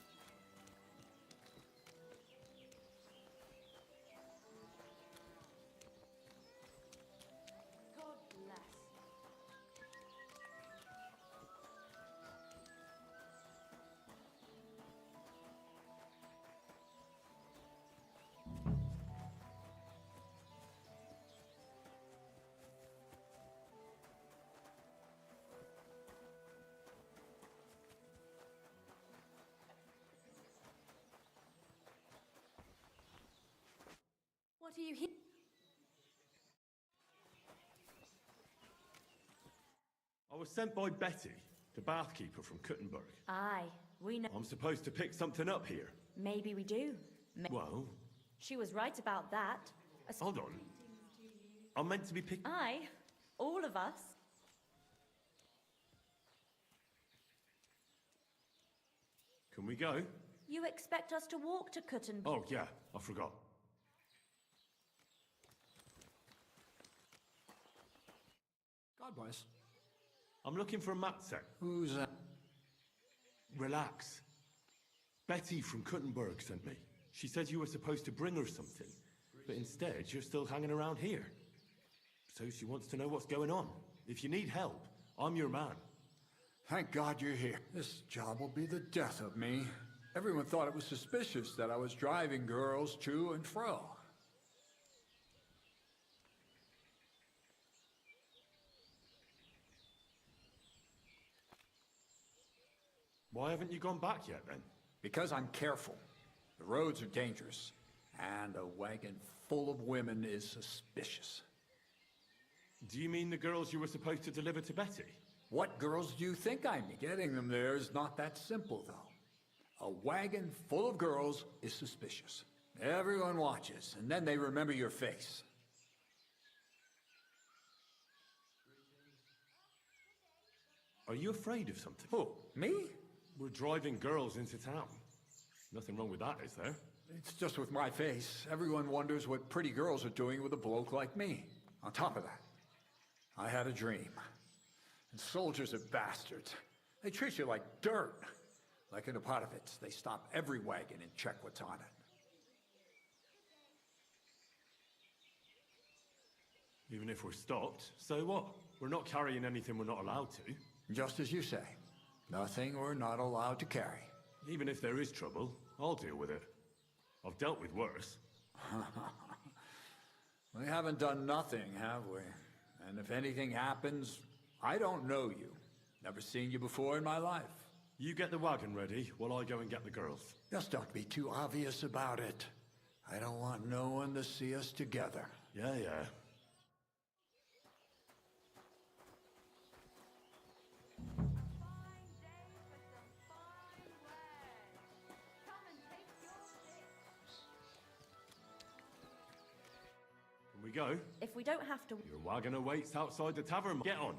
God bless. What are you here? I was sent by Betty, the bathkeeper from Kuttenberg. Aye, we know. I'm supposed to pick something up here. Maybe we do. Well, She was right about that. hold on. I'm meant to be picking... Aye, all of us. Can we go? You expect us to walk to Kuttenberg? Oh, yeah, I forgot. God bless. I'm looking for a mat set. Who's that? Relax. Betty from Kuttenberg sent me. She said you were supposed to bring her something, but instead you're still hanging around here. So she wants to know what's going on. If you need help, I'm your man. Thank God you're here. This job will be the death of me. Everyone thought it was suspicious that I was driving girls to and fro. Why haven't you gone back yet, then? Because I'm careful. The roads are dangerous, and a wagon full of women is suspicious. Do you mean the girls you were supposed to deliver to Betty? What girls do you think I mean? Getting them there is not that simple, though. A wagon full of girls is suspicious. Everyone watches, and then they remember your face. Are you afraid of something? Who, me? We're driving girls into town. Nothing wrong with that, is there? It's just with my face. Everyone wonders what pretty girls are doing with a bloke like me. On top of that, I had a dream. And soldiers are bastards. They treat you like dirt. Like in Apotovitz, they stop every wagon and check what's on it. Even if we're stopped, so what? We're not carrying anything we're not allowed to. Just as you say. Nothing we're not allowed to carry. Even if there is trouble, I'll deal with it. I've dealt with worse. We haven't done nothing, have we? And if anything happens, I don't know you. Never seen you before in my life. You get the wagon ready while I go and get the girls. Just don't be too obvious about it. I don't want no one to see us together. Yeah, yeah. Can we go? If we don't have to... Your wagon awaits outside the tavern. Get on.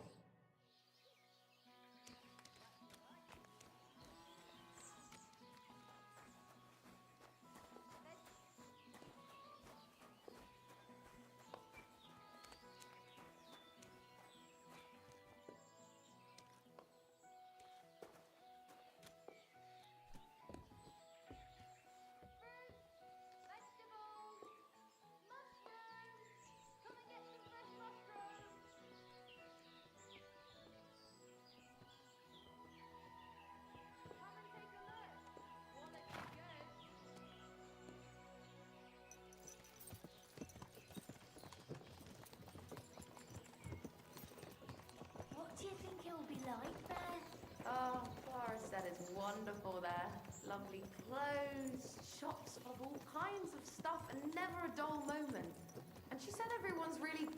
like there? Oh, Clara said it's wonderful there. Lovely clothes, shops of all kinds of stuff, and never a dull moment. And she said everyone's really,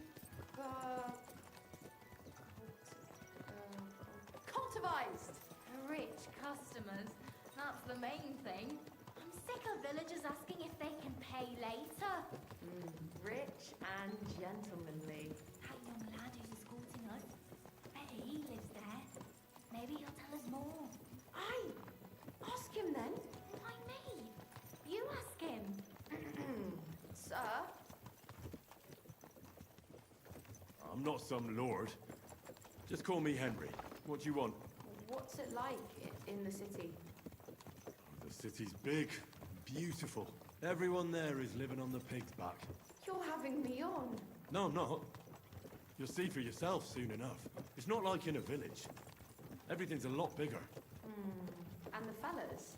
cultivized. Rich customers. That's the main thing. I'm sick of villagers asking if they can pay later. Rich and gentlemanly. That young lad who's escorting us, I bet he lives there. Maybe he'll tell us more. Aye, ask him then. Why me? You ask him. Sir? I'm not some lord. Just call me Henry. What do you want? What's it like in the city? The city's big, beautiful. Everyone there is living on the pig's back. You're having me on. No, I'm not. You'll see for yourself soon enough. It's not like in a village. Everything's a lot bigger. And the fellas?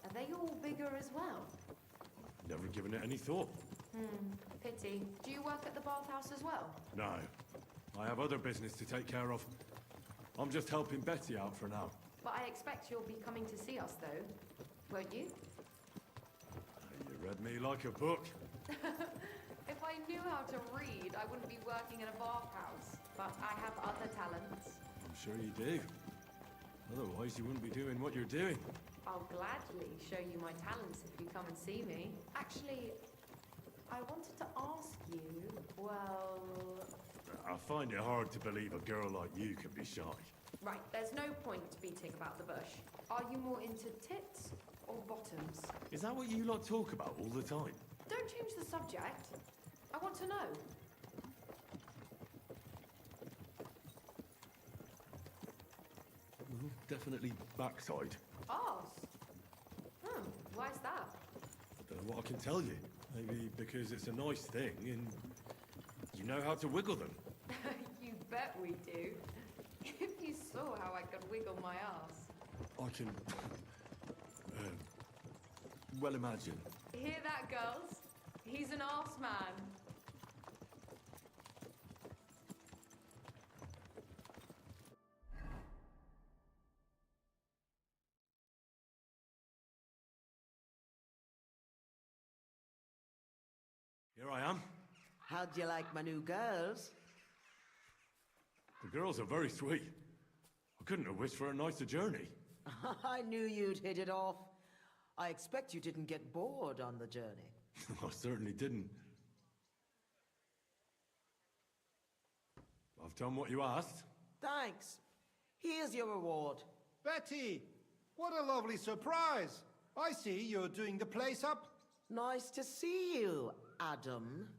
Are they all bigger as well? Never given it any thought. Pity. Do you work at the bathhouse as well? No. I have other business to take care of. I'm just helping Betty out for now. But I expect you'll be coming to see us, though. Won't you? You read me like a book. If I knew how to read, I wouldn't be working in a bathhouse. But I have other talents. I'm sure you do. Otherwise, you wouldn't be doing what you're doing. I'll gladly show you my talents if you come and see me. Actually, I wanted to ask you, well... I find it hard to believe a girl like you can be shy. Right, there's no point beating about the bush. Are you more into tits or bottoms? Is that what you lot talk about all the time? Don't change the subject. I want to know. Well, definitely backside. Arse? Why's that? I don't know what I can tell you. Maybe because it's a nice thing and you know how to wiggle them. You bet we do. If you saw how I could wiggle my ass. I can... well, imagine. Hear that, girls? He's an arse man. Here I am. How'd you like my new girls? The girls are very sweet. I couldn't have wished for a nicer journey. I knew you'd hit it off. I expect you didn't get bored on the journey. I certainly didn't. I've done what you asked. Thanks. Here's your reward. Betty, what a lovely surprise. I see you're doing the place up. Nice to see you, Adam.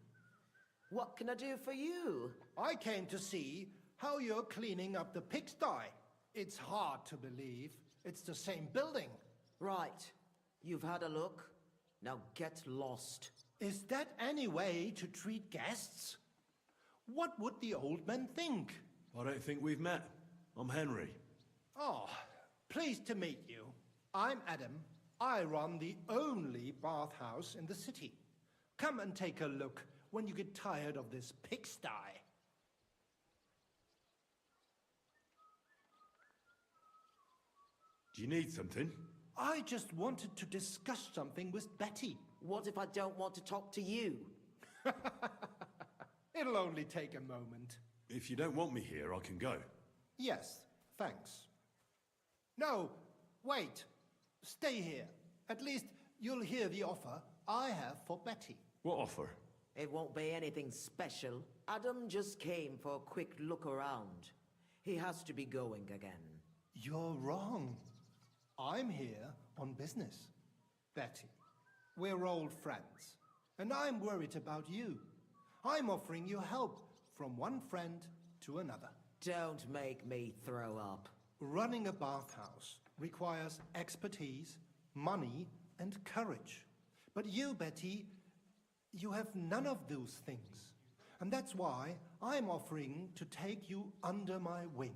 What can I do for you? I came to see how you're cleaning up the pigsty. It's hard to believe. It's the same building. Right. You've had a look. Now get lost. Is that any way to treat guests? What would the old man think? I don't think we've met. I'm Henry. Oh, pleased to meet you. I'm Adam. I run the only bathhouse in the city. Come and take a look when you get tired of this pigsty. Do you need something? I just wanted to discuss something with Betty. What if I don't want to talk to you? It'll only take a moment. If you don't want me here, I can go. Yes, thanks. No, wait. Stay here. At least you'll hear the offer I have for Betty. What offer? It won't be anything special. Adam just came for a quick look around. He has to be going again. You're wrong. I'm here on business. Betty, we're old friends, and I'm worried about you. I'm offering you help from one friend to another. Don't make me throw up. Running a bathhouse requires expertise, money, and courage. But you, Betty, you have none of those things. And that's why I'm offering to take you under my wing.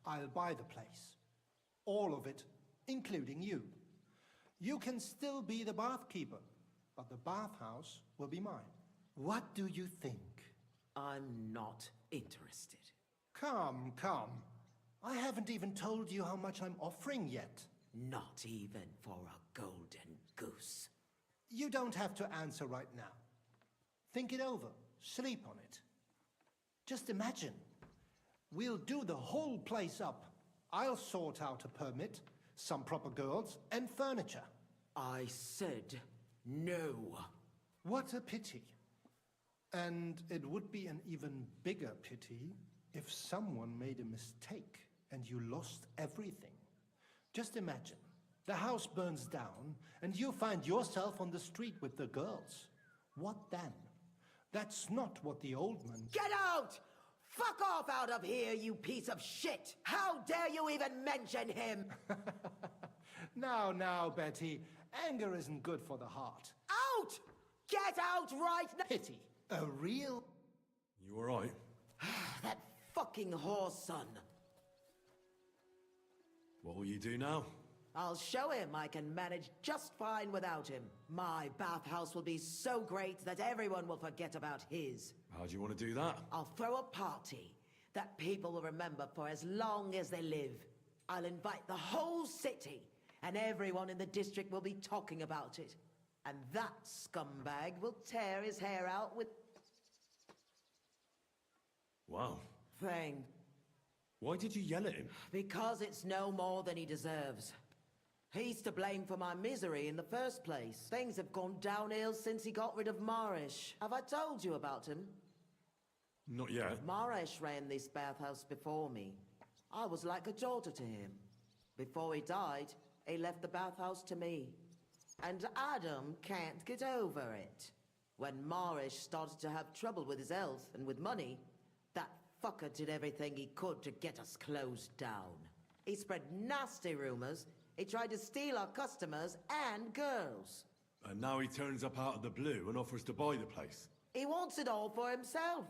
I'll buy the place. All of it, including you. You can still be the bath keeper, but the bathhouse will be mine. What do you think? I'm not interested. Come, come. I haven't even told you how much I'm offering yet. Not even for a golden goose. You don't have to answer right now. Think it over. Sleep on it. Just imagine. We'll do the whole place up. I'll sort out a permit, some proper girls, and furniture. I said no. What a pity. And it would be an even bigger pity if someone made a mistake and you lost everything. Just imagine, the house burns down and you find yourself on the street with the girls. What then? That's not what the old man... Get out! Fuck off out of here, you piece of shit! How dare you even mention him? Now, Betty, anger isn't good for the heart. Out! Get out right now! Pity. A real... You alright? That fucking whore's son. What will you do now? I'll show him I can manage just fine without him. My bathhouse will be so great that everyone will forget about his. How do you want to do that? I'll throw a party that people will remember for as long as they live. I'll invite the whole city, and everyone in the district will be talking about it. And that scumbag will tear his hair out with... Wow. Thing. Why did you yell at him? Because it's no more than he deserves. He's to blame for my misery in the first place. Things have gone downhill since he got rid of Marish. Have I told you about him? Not yet. Marish ran this bathhouse before me. I was like a daughter to him. Before he died, he left the bathhouse to me. And Adam can't get over it. When Marish started to have trouble with his health and with money, that fucker did everything he could to get us closed down. He spread nasty rumors. He tried to steal our customers and girls. And now he turns up out of the blue and offers to buy the place. He wants it all for himself.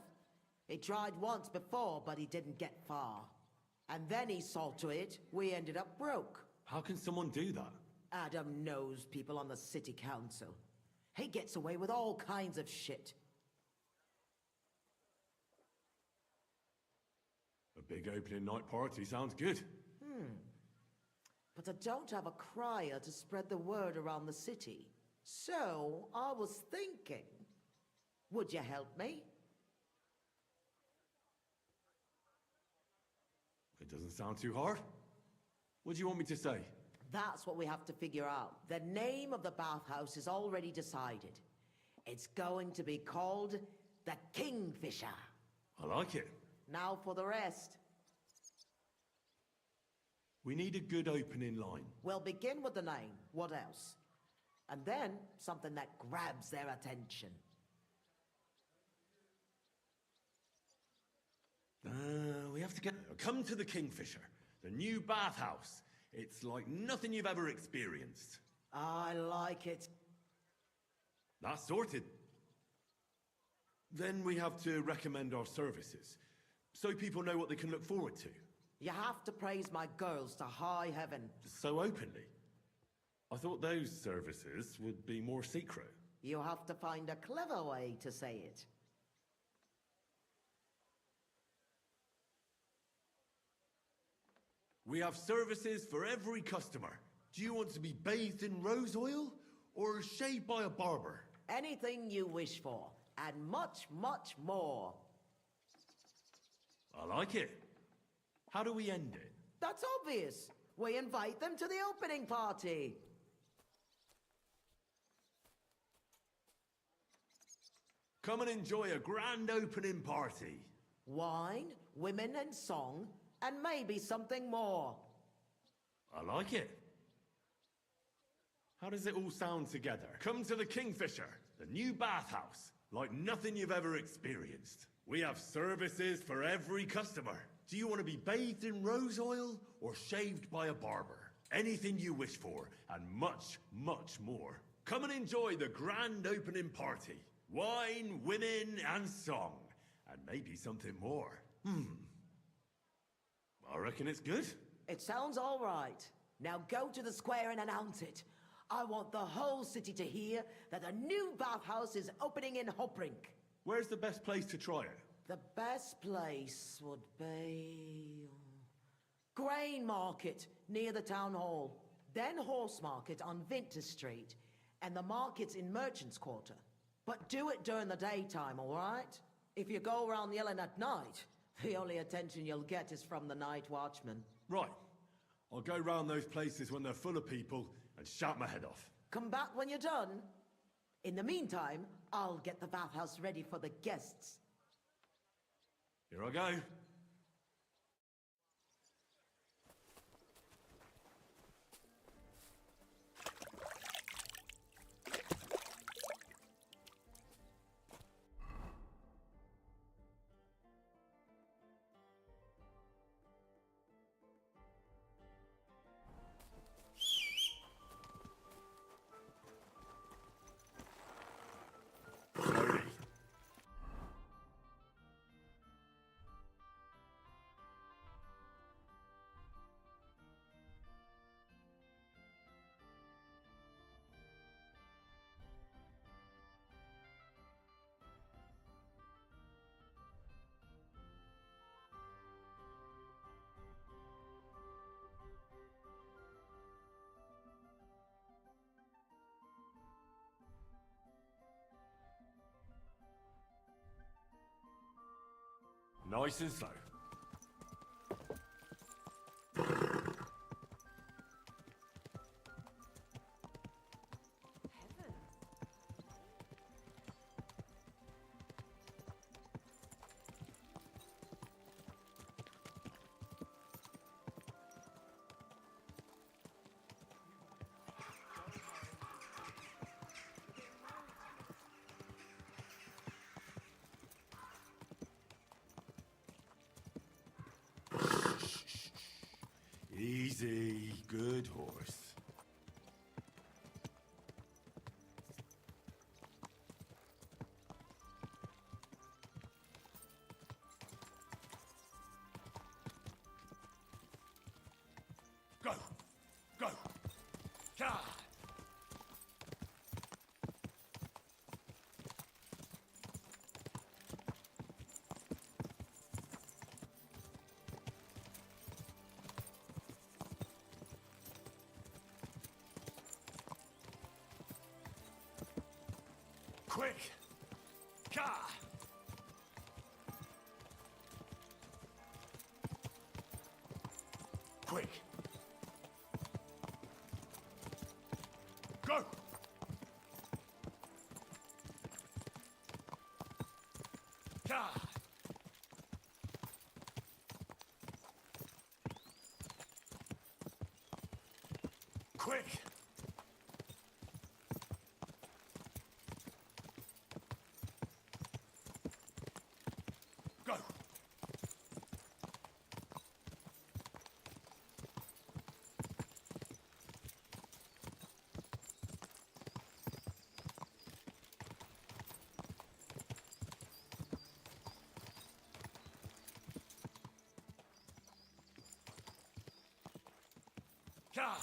He tried once before, but he didn't get far. And then he saw to it we ended up broke. How can someone do that? Adam knows people on the city council. He gets away with all kinds of shit. A big opening night party sounds good. But I don't have a crier to spread the word around the city. So, I was thinking, would you help me? It doesn't sound too hard. What do you want me to say? That's what we have to figure out. The name of the bathhouse is already decided. It's going to be called the Kingfisher. I like it. Now for the rest. We need a good opening line. We'll begin with the name. What else? And then something that grabs their attention. We have to get... Come to the Kingfisher, the new bathhouse. It's like nothing you've ever experienced. I like it. That's sorted. Then we have to recommend our services, so people know what they can look forward to. You have to praise my girls to high heaven. So openly? I thought those services would be more secret. You have to find a clever way to say it. We have services for every customer. Do you want to be bathed in rose oil or shaved by a barber? Anything you wish for, and much, much more. I like it. How do we end it? That's obvious. We invite them to the opening party. Come and enjoy a grand opening party. Wine, women and song, and maybe something more. I like it. How does it all sound together? Come to the Kingfisher, the new bathhouse, like nothing you've ever experienced. We have services for every customer. Do you want to be bathed in rose oil or shaved by a barber? Anything you wish for, and much, much more. Come and enjoy the grand opening party. Wine, women, and song. And maybe something more. I reckon it's good. It sounds all right. Now go to the square and announce it. I want the whole city to hear that a new bathhouse is opening in Hoprink. Where's the best place to try it? The best place would be... main market near the town hall. Then horse market on Vinter Street. And the market's in Merchant's Quarter. But do it during the daytime, all right? If you go around yelling at night, the only attention you'll get is from the night watchman. Right. I'll go round those places when they're full of people and shout my head off. Come back when you're done. In the meantime, I'll get the bathhouse ready for the guests. Here I go. Nice and slow. Easy, good horse. Go! Go! Charge! Quick! Ka! Quick! Go! Ka! Quick! Go! Ka!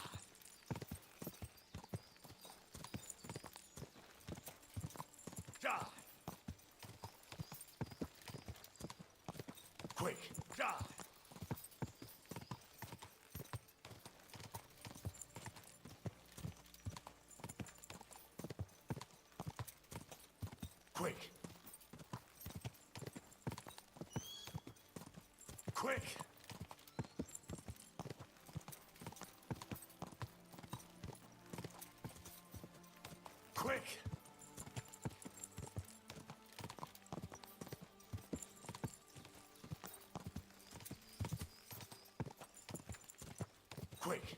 Ka! Quick! Ka! Quick! Quick! Quick! Quick!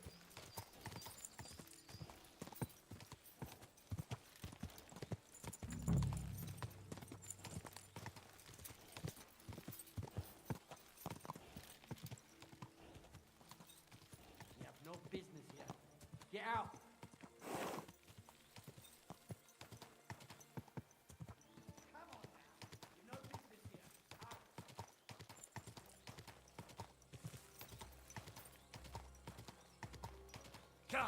You have no business here. Get out! Come on now. You no business here. Out. Ka!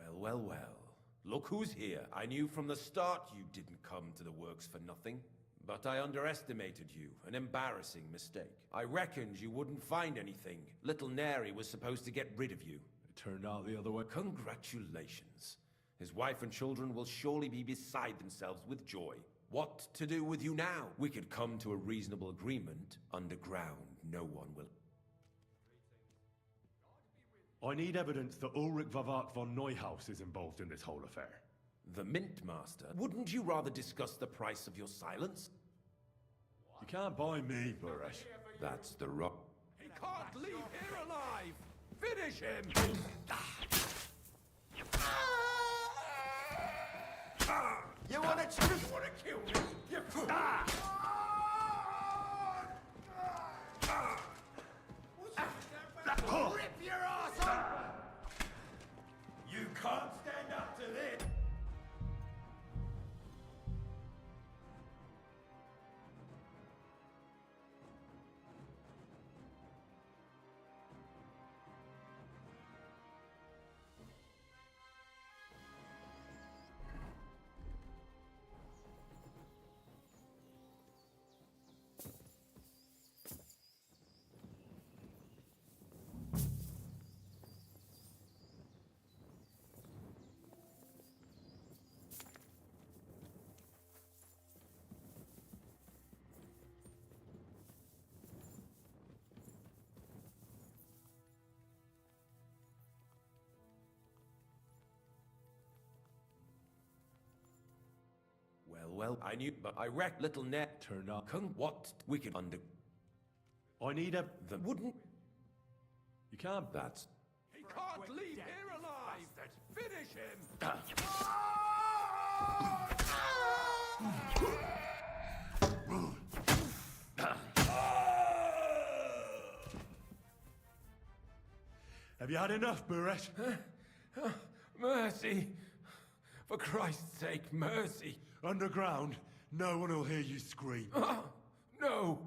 Well, well, well. Look who's here. I knew from the start you didn't come to the works for nothing. But I underestimated you. An embarrassing mistake. I reckoned you wouldn't find anything. Little Neri was supposed to get rid of you. It turned out the other way. Congratulations. His wife and children will surely be beside themselves with joy. What to do with you now? We could come to a reasonable agreement. Underground, no one will... I need evidence that Ulrich Vavart von Neuhaus is involved in this whole affair. The Mint Master? Wouldn't you rather discuss the price of your silence? You can't buy me, Buresh. That's the rock. He can't leave here alive! Finish him! You wanna kill me? You Rip your ass off! You can't stand up to this! Well, I knew, but I wrecked little net. Turn up. What? We could under... I need a... The wouldn't... You can't... That's... He can't leave here alive! Finish him! Have you had enough, Buresh? Mercy! For Christ's sake, mercy! Underground, no one will hear you scream. No!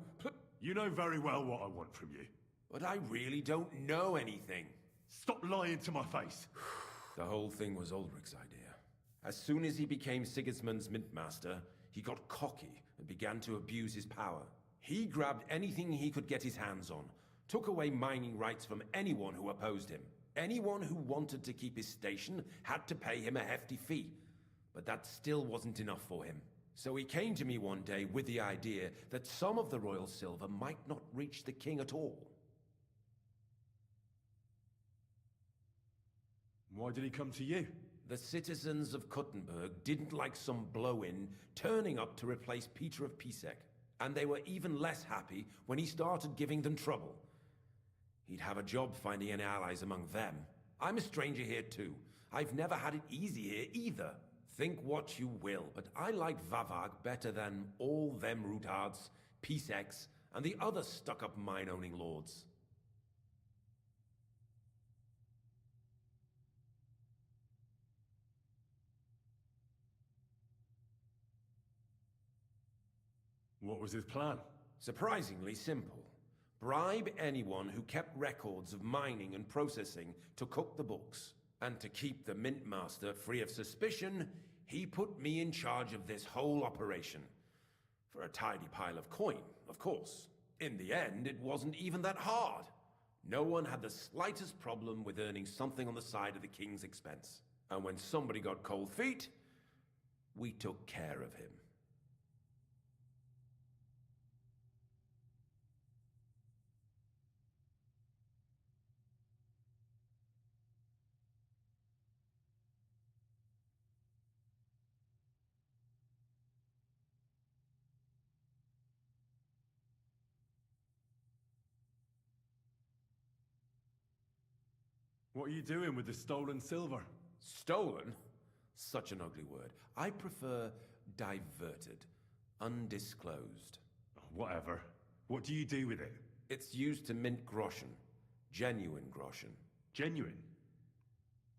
You know very well what I want from you. But I really don't know anything. Stop lying to my face. The whole thing was Ulrich's idea. As soon as he became Sigismund's Mint Master, he got cocky and began to abuse his power. He grabbed anything he could get his hands on, took away mining rights from anyone who opposed him. Anyone who wanted to keep his station had to pay him a hefty fee. But that still wasn't enough for him. So he came to me one day with the idea that some of the royal silver might not reach the king at all. Why did he come to you? The citizens of Kuttenberg didn't like some blow-in turning up to replace Peter of Pisek. And they were even less happy when he started giving them trouble. He'd have a job finding any allies among them. I'm a stranger here too. I've never had it easy here either. Think what you will, but I like Vavag better than all them Rutards, Piseks, and the other stuck-up mine-owning lords. What was his plan? Surprisingly simple. Bribe anyone who kept records of mining and processing to cook the books. And to keep the Mint Master free of suspicion, he put me in charge of this whole operation. For a tidy pile of coin, of course. In the end, it wasn't even that hard. No one had the slightest problem with earning something on the side of the king's expense. And when somebody got cold feet, we took care of him. What are you doing with the stolen silver? Stolen? Such an ugly word. I prefer diverted, undisclosed. Whatever. What do you do with it? It's used to mint groschen. Genuine groschen. Genuine?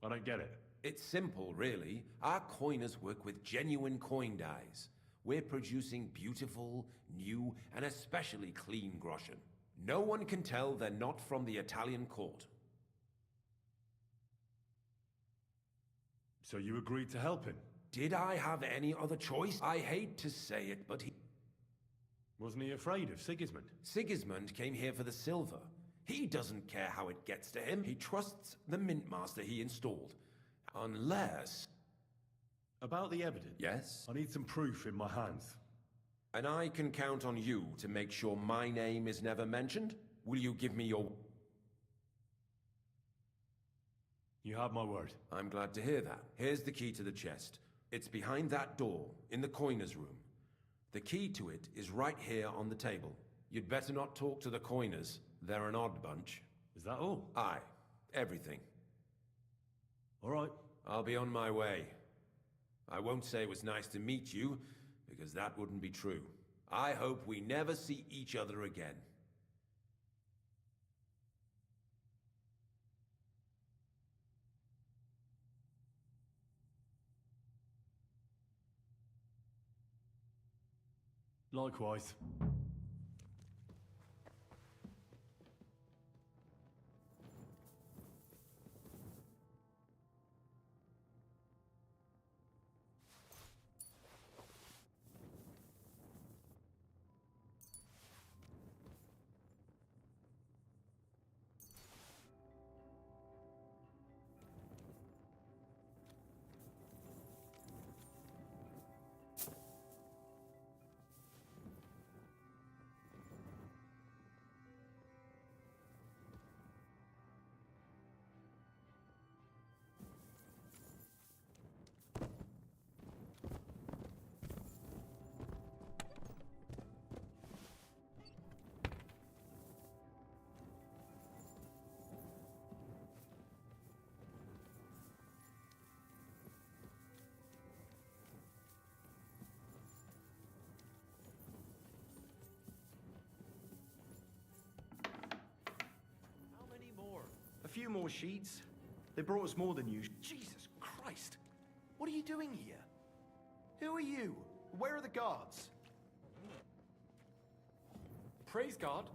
I don't get it. It's simple, really. Our coiners work with genuine coin dyes. We're producing beautiful, new, and especially clean groschen. No one can tell they're not from the Italian court. So you agreed to help him? Did I have any other choice? I hate to say it, but he... Wasn't he afraid of Sigismund? Sigismund came here for the silver. He doesn't care how it gets to him. He trusts the Mint Master he installed. Unless... About the evidence? Yes? I need some proof in my hands. And I can count on you to make sure my name is never mentioned? Will you give me your... You have my word. I'm glad to hear that. Here's the key to the chest. It's behind that door, in the coiner's room. The key to it is right here on the table. You'd better not talk to the coiners. They're an odd bunch. Is that all? Aye. Everything. All right. I'll be on my way. I won't say it was nice to meet you, because that wouldn't be true. I hope we never see each other again. Likewise. A few more sheets. They brought us more than usual. Jesus Christ! What are you doing here? Who are you? Where are the guards? Praise God.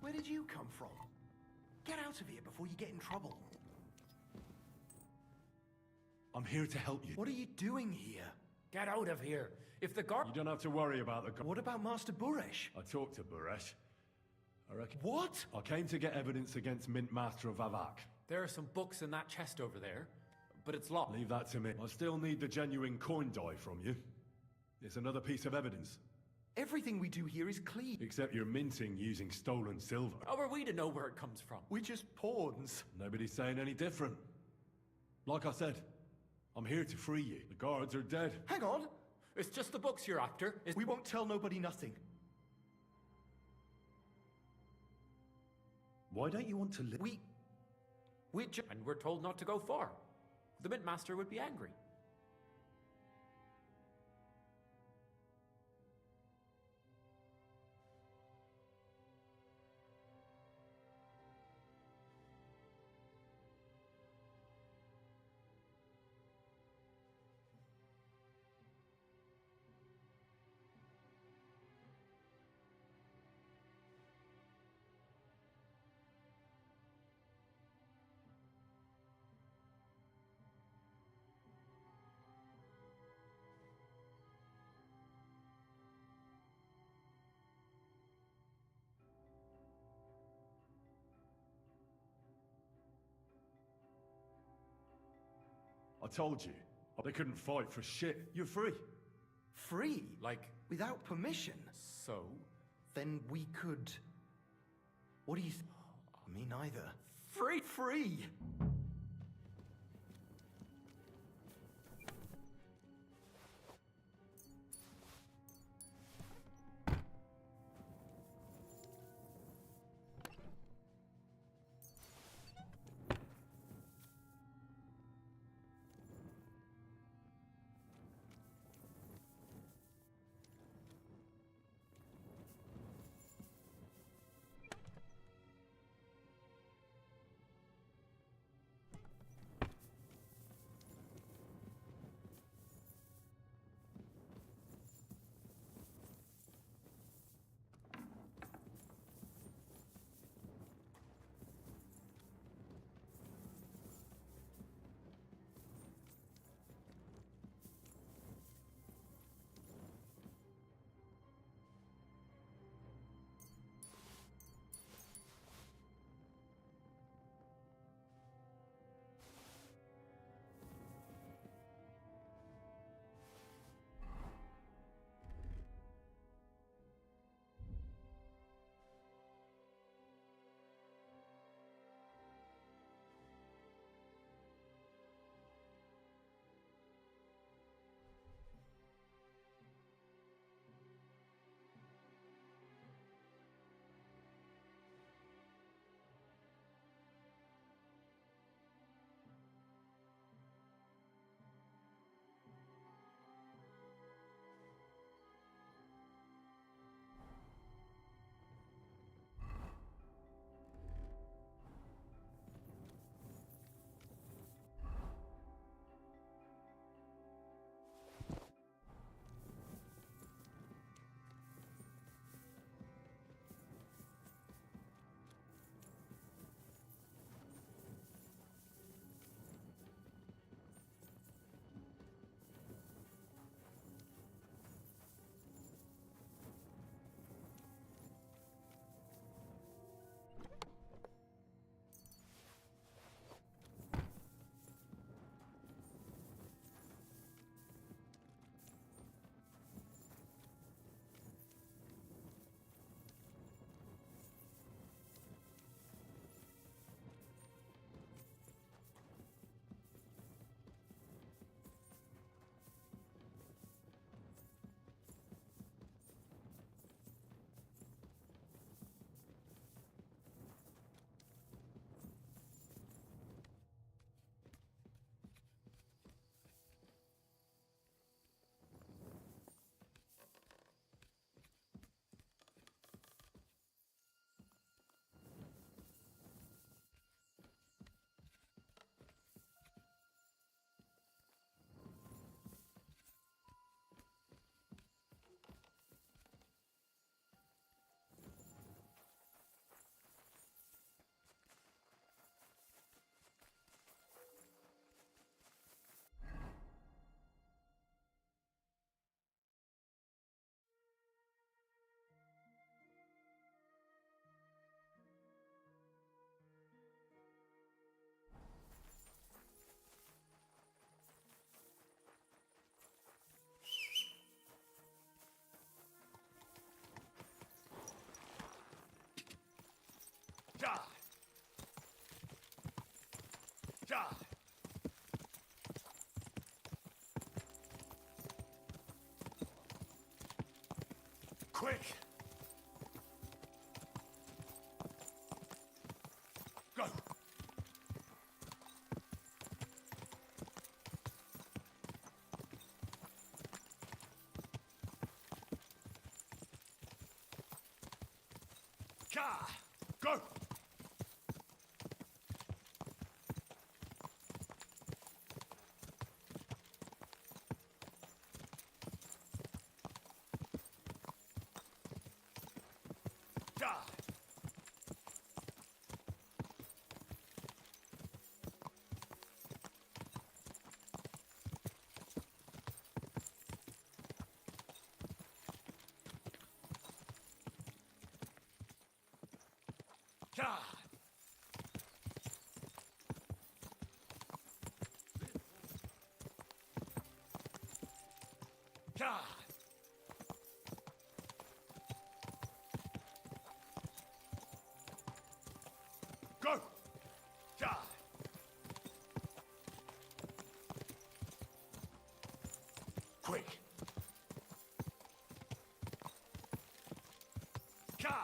Where did you come from? Get out of here before you get in trouble. I'm here to help you. What are you doing here? Get out of here. If the guard... You don't have to worry about the... What about Master Buresh? I talked to Buresh. I reckon... What? I came to get evidence against Mint Master of Avak. There are some books in that chest over there, but it's locked. Leave that to me. I still need the genuine coin die from you. It's another piece of evidence. Everything we do here is clean. Except you're minting using stolen silver. How are we to know where it comes from? We're just pawns. Nobody's saying any different. Like I said, I'm here to free you. The guards are dead. Hang on! It's just the books you're after. We won't tell nobody nothing. Why don't you want to live? And we're told not to go far. The Mint Master would be angry. I told you. They couldn't fight for shit. You're free. Free? Like... Without permission? So? Then we could... What do you... Me neither. Free? Free! Quick! Go! Car! Go! Car! Car! Car! Go! Car! Quick! Car!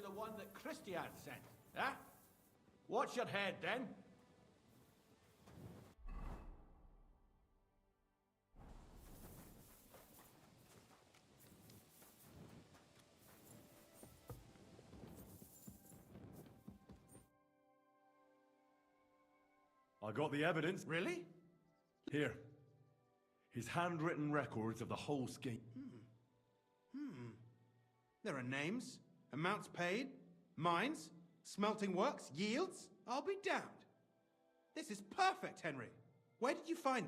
be the one that Christian sent, huh? Watch your head, then. I got the evidence. Really? Here. His handwritten records of the whole scheme. There are names, amounts paid, mines, smelting works, yields. I'll be damned. This is perfect, Henry. Where did you find...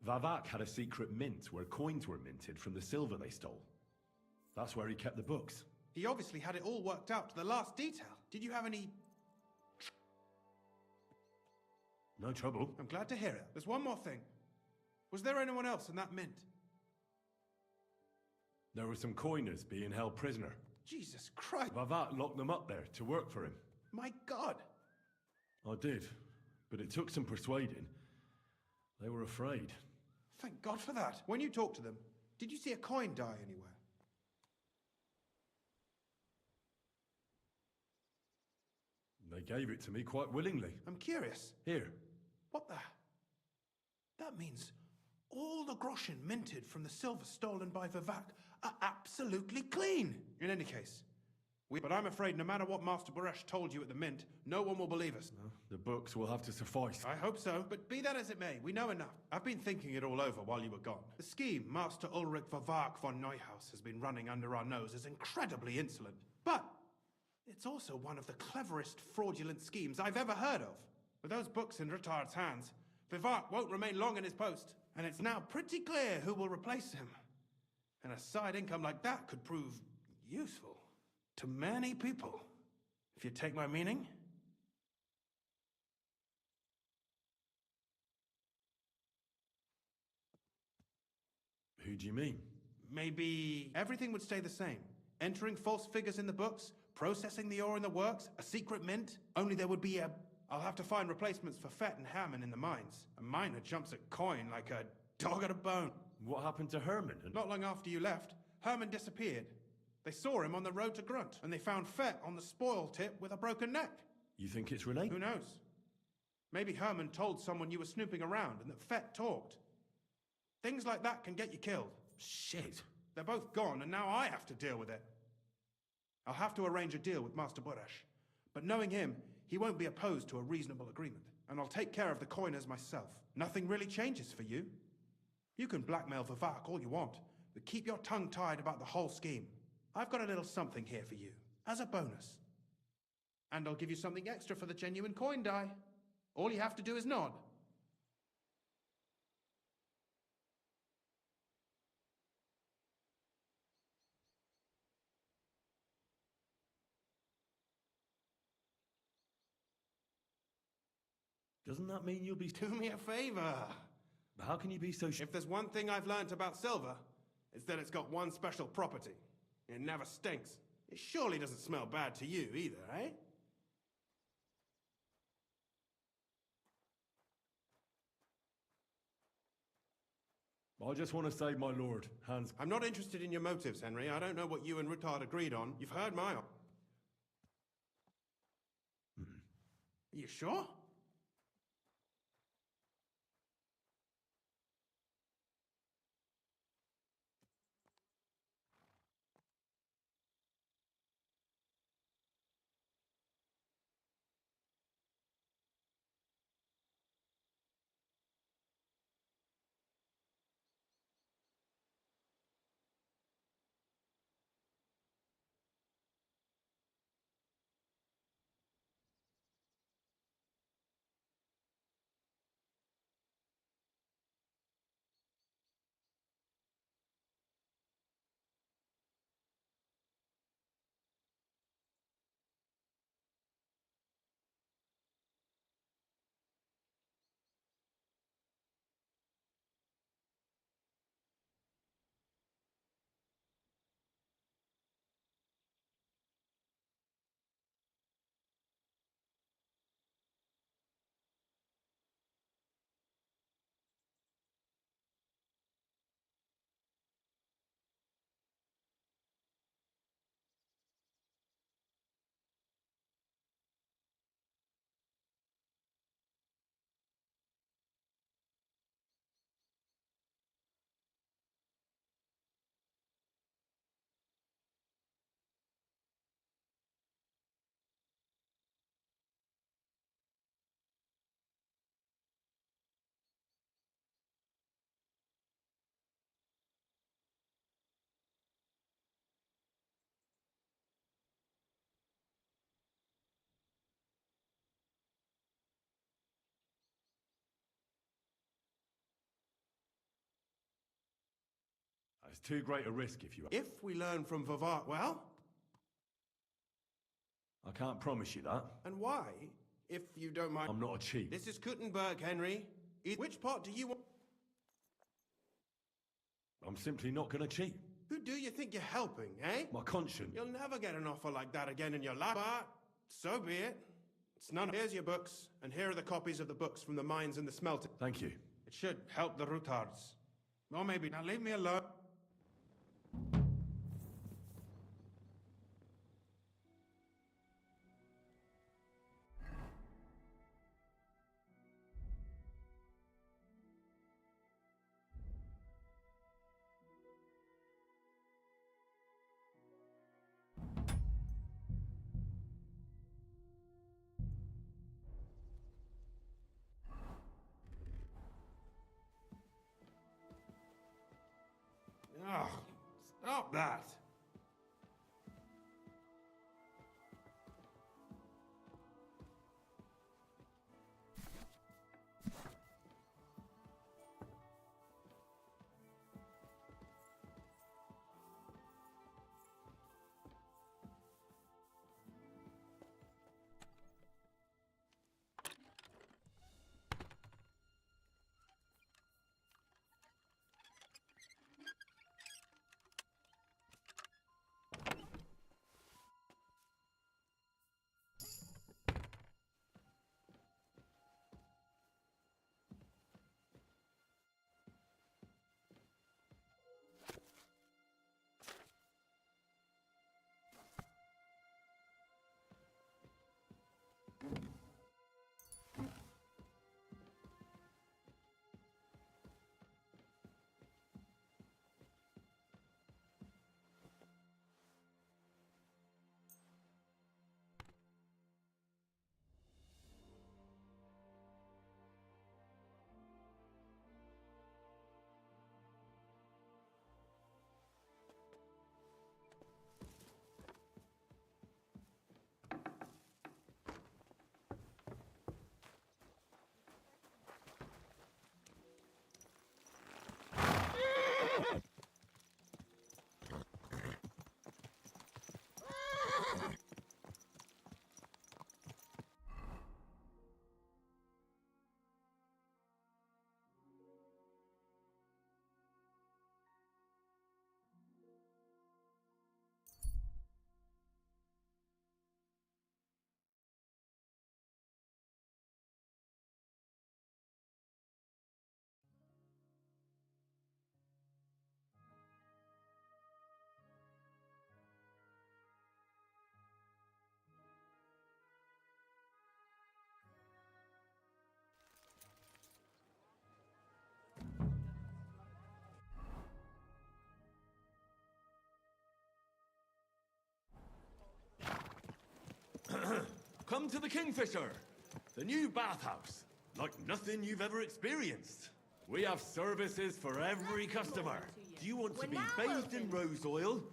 Vavak had a secret mint where coins were minted from the silver they stole. That's where he kept the books. He obviously had it all worked out to the last detail. Did you have any... No trouble. I'm glad to hear it. There's one more thing. Was there anyone else in that mint? There were some coiners being held prisoner. Jesus Christ! Vavak locked them up there to work for him. My God! I did, but it took some persuading. They were afraid. Thank God for that. When you talked to them, did you see a coin die anywhere? They gave it to me quite willingly. I'm curious. Here. What the... That means all the groschen minted from the silver stolen by Vivak are absolutely clean. In any case, but I'm afraid no matter what Master Baresh told you at the mint, no one will believe us. No, the books will have to suffice. I hope so, but be that as it may, we know enough. I've been thinking it all over while you were gone. The scheme Master Ulrich Vivak von Neuhaus has been running under our nose is incredibly insolent. But it's also one of the cleverest fraudulent schemes I've ever heard of. With those books in Rittard's hands, Vivak won't remain long in his post, and it's now pretty clear who will replace him. And a side income like that could prove useful to many people, if you take my meaning. Who do you mean? Maybe everything would stay the same. Entering false figures in the books, processing the ore in the works, a secret mint. Only there would be a... I'll have to find replacements for Fett and Hammond in the mines. A miner jumps at coin like a dog at a bone. What happened to Herman? Not long after you left, Herman disappeared. They saw him on the road to Grunt, and they found Fett on the spoil tip with a broken neck. You think it's related? Who knows? Maybe Herman told someone you were snooping around and that Fett talked. Things like that can get you killed. Shit. They're both gone, and now I have to deal with it. I'll have to arrange a deal with Master Boresh. But knowing him, he won't be opposed to a reasonable agreement. And I'll take care of the coiners myself. Nothing really changes for you. You can blackmail Vivak all you want, but keep your tongue tied about the whole scheme. I've got a little something here for you, as a bonus. And I'll give you something extra for the genuine coin die. All you have to do is nod. Doesn't that mean you'll be... Do me a favor. But how can you be so... If there's one thing I've learnt about silver, it's that it's got one special property. It never stinks. It surely doesn't smell bad to you either, eh? I just want to save my lord, Hans. I'm not interested in your motives, Henry. I don't know what you and Rittard agreed on. You've heard my... Are you sure? It's too great a risk if you... If we learn from Vavart well... I can't promise you that. And why, if you don't mind... I'm not a cheat. This is Kuttenberg, Henry. Which part do you want... I'm simply not gonna cheat. Who do you think you're helping, eh? My conscience. You'll never get an offer like that again in your life, but so be it. It's none of... Here's your books, and here are the copies of the books from the mines and the smelter. Thank you. It should help the Rutards. Or maybe... Now leave me alone. Oh, stop that! Come to the Kingfisher, the new bathhouse, like nothing you've ever experienced. We have services for every customer. Do you want to be bathed in rose oil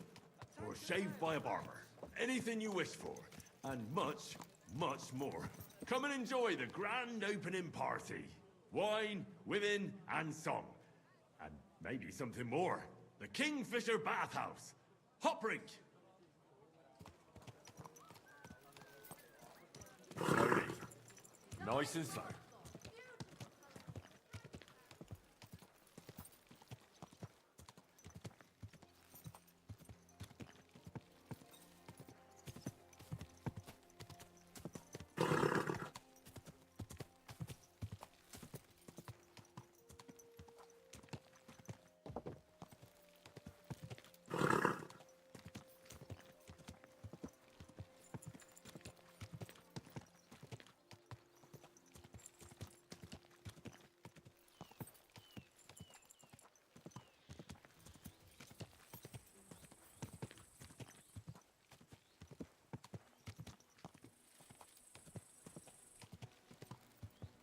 or shaved by a barber? Anything you wish for, and much, much more. Come and enjoy the grand opening party. Wine, women, and song. And maybe something more. The Kingfisher Bathhouse. Hot drink. Slowly. Nice and slow.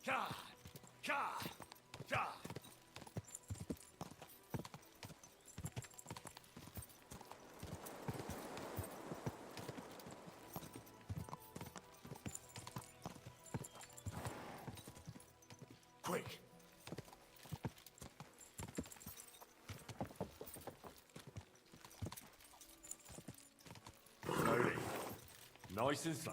Ka! Ka! Ka! Quick! Nice and slow.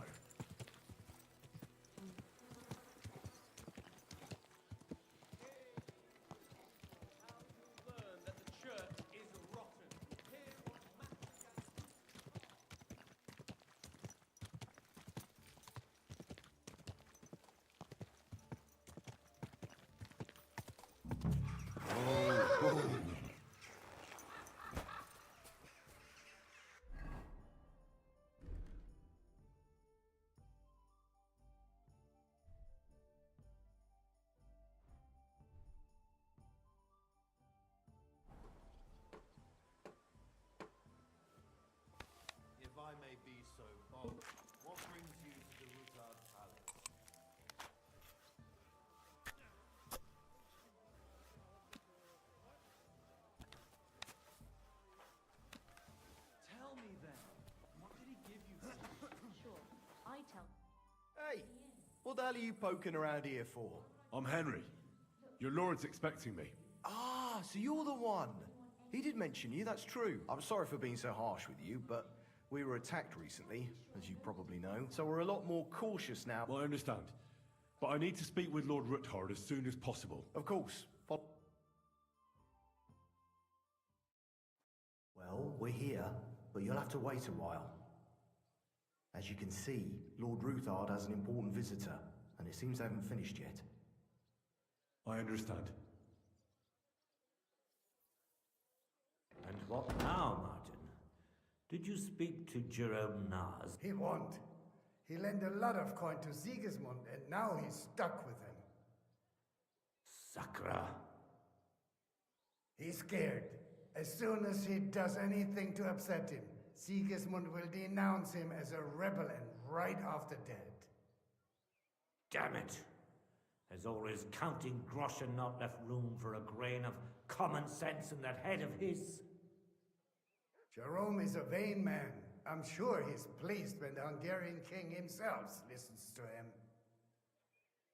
If I may be so bold, what brings you to the Rutard Palace? Tell me then, what did he give you for? Sure, I tell. Hey, what the hell are you poking around here for? I'm Henry. Your lord's expecting me. Ah, so you're the one. He did mention you, that's true. I'm sorry for being so harsh with you, but we were attacked recently, as you probably know, so we're a lot more cautious now. Well, I understand. But I need to speak with Lord Ruthard as soon as possible. Of course. Well, we're here, but you'll have to wait a while. As you can see, Lord Ruthard has an important visitor, and it seems they haven't finished yet. I understand. And what now, Martin? Did you speak to Jerome Nars? He won't. He lent a lot of coin to Sigismund, and now he's stuck with him. Sakra. He's scared. As soon as he does anything to upset him, Sigismund will denounce him as a rebel and right off the dead. Damn it! There's always counting grosh and not left room for a grain of common sense in that head of his. Jerome is a vain man. I'm sure he's pleased when the Hungarian king himself listens to him.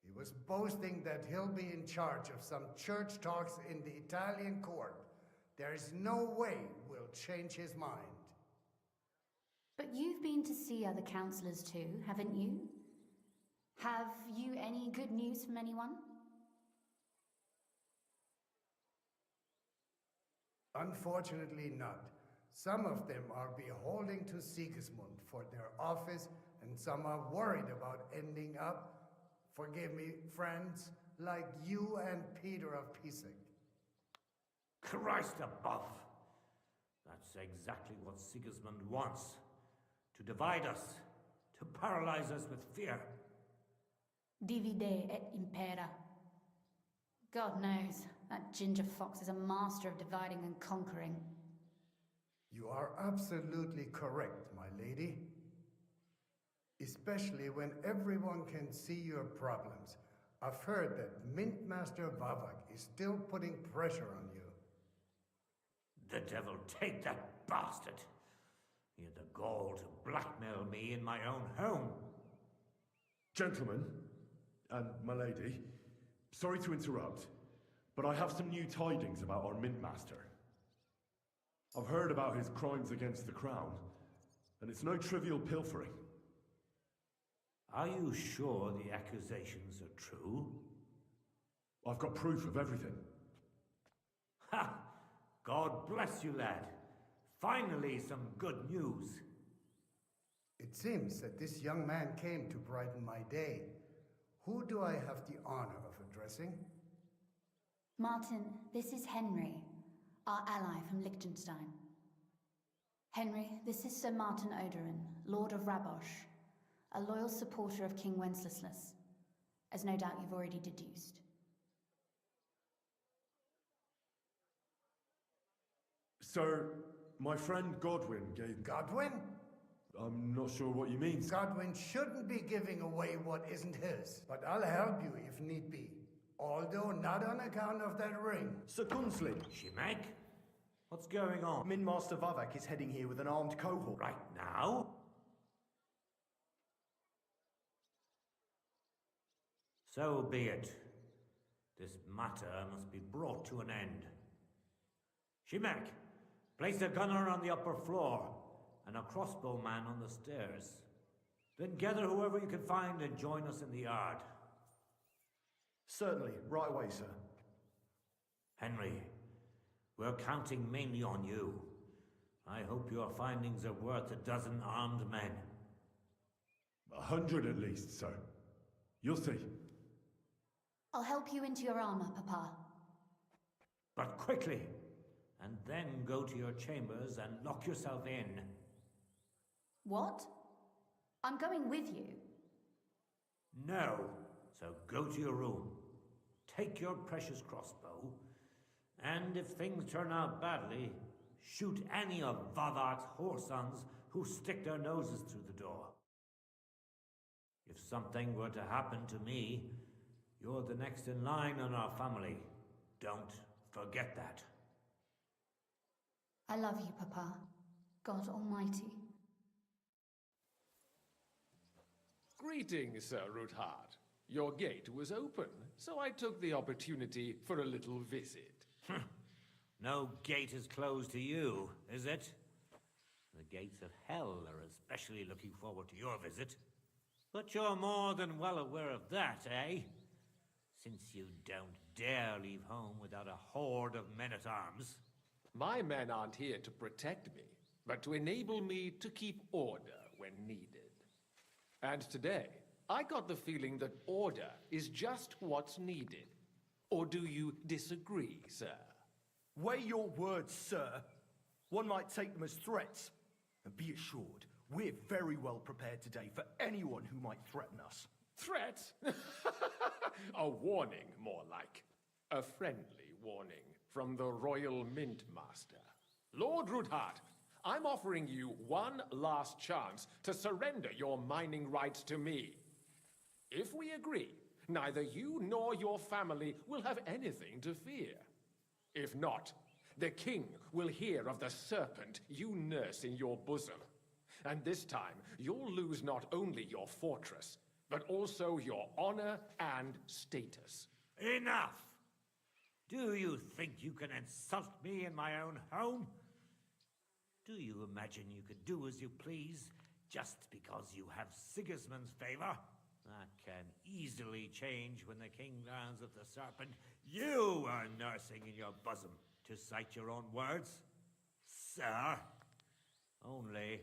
He was boasting that he'll be in charge of some church talks in the Italian court. There is no way we'll change his mind. But you've been to see other councillors too, haven't you? Have you any good news from anyone? Unfortunately not. Some of them are beholden to Sigismund for their office, and some are worried about ending up, forgive me, friends, like you and Peter of Pisak. Christ above! That's exactly what Sigismund wants. To divide us, to paralyze us with fear. Divide et impera. God knows, that ginger fox is a master of dividing and conquering. You are absolutely correct, my lady. Especially when everyone can see your problems. I've heard that Mint Master Vavak is still putting pressure on you. The devil take that bastard! He had the gall to blackmail me in my own home. Gentlemen, and my lady, sorry to interrupt, but I have some new tidings about our Mint Master. I've heard about his crimes against the crown, and it's no trivial pilfering. Are you sure the accusations are true? I've got proof of everything. Ha! God bless you, lad. Finally, some good news. It seems that this young man came to brighten my day. Who do I have the honor of addressing? Martin, this is Henry, our ally from Liechtenstein. Henry, this is Sir Martin Oderin, Lord of Rabosh, a loyal supporter of King Wenceslas, as no doubt you've already deduced. Sir, my friend Godwin gave... Godwin? I'm not sure what you mean. Godwin shouldn't be giving away what isn't his, but I'll help you if need be. Although not on account of that ring. Sir Gunslin. Shimek? What's going on? Min Master Vavak is heading here with an armed cohort. Right now? So be it. This matter must be brought to an end. Shimek, place a gunner on the upper floor and a crossbowman on the stairs. Then gather whoever you can find and join us in the yard. Certainly, right away, sir. Henry, we're counting mainly on you. I hope your findings are worth 12 armed men. 100 at least, sir. You'll see. I'll help you into your armor, Papa. But quickly, and then go to your chambers and lock yourself in. What? I'm going with you. No, so go to your room. Take your precious crossbow, and if things turn out badly, shoot any of Vavart's whoresons who stick their noses through the door. If something were to happen to me, you're the next in line in our family. Don't forget that. I love you, Papa. God Almighty. Greetings, Sir Ruthard. Your gate was open, so I took the opportunity for a little visit. No gate is closed to you, is it? The gates of hell are especially looking forward to your visit. But you're more than well aware of that, eh? Since you don't dare leave home without a horde of men-at-arms. My men aren't here to protect me, but to enable me to keep order when needed. And today, I got the feeling that order is just what's needed. Or do you disagree, sir? Weigh your words, sir. One might take them as threats. And be assured, we're very well prepared today for anyone who might threaten us. Threats? A warning, more like. A friendly warning from the Royal Mint Master. Lord Ruthard, I'm offering you one last chance to surrender your mining rights to me. If we agree, neither you nor your family will have anything to fear. If not, the king will hear of the serpent you nurse in your bosom. And this time, you'll lose not only your fortress, but also your honor and status. Enough! Do you think you can insult me in my own home? Do you imagine you could do as you please just because you have Sigismund's favor? That can easily change when the king learns of the serpent you are nursing in your bosom, to cite your own words. Sir, only,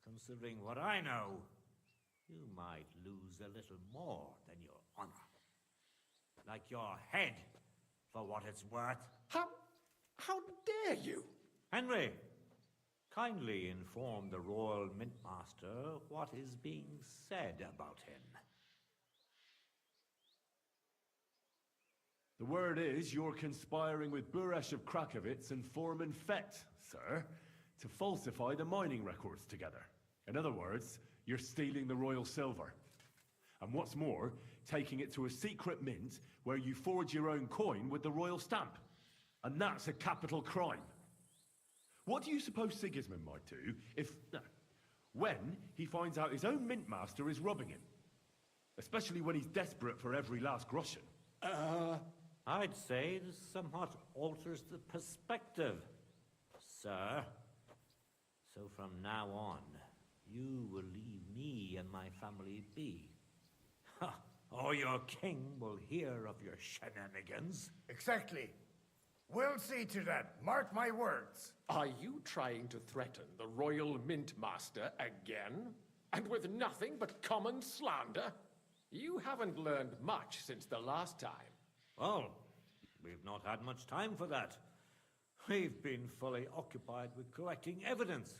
considering what I know, you might lose a little more than your honor. Like your head, for what it's worth. How dare you? Henry, kindly inform the Royal Mint Master what is being said about him. The word is you're conspiring with Buresh of Krakowitz and Foreman Fett, sir, to falsify the mining records together. In other words, you're stealing the royal silver. And what's more, taking it to a secret mint where you forge your own coin with the royal stamp. And that's a capital crime. What do you suppose Sigismund might do when he finds out his own mint master is robbing him? Especially when he's desperate for every last groschen. I'd say this somewhat alters the perspective, sir. So from now on, you will leave me and my family be. Or your king will hear of your shenanigans. Exactly. We'll see to that. Mark my words. Are you trying to threaten the Royal Mint Master again? And with nothing but common slander? You haven't learned much since the last time. Well, we've not had much time for that. We've been fully occupied with collecting evidence.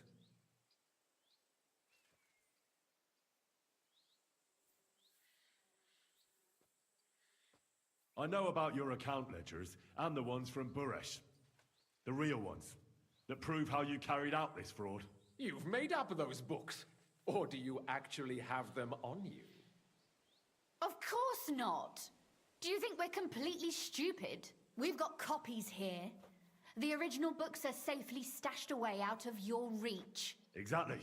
I know about your account ledgers and the ones from Buresh. The real ones, that prove how you carried out this fraud. You've made up those books. Or do you actually have them on you? Of course not. Do you think we're completely stupid? We've got copies here. The original books are safely stashed away out of your reach. Exactly.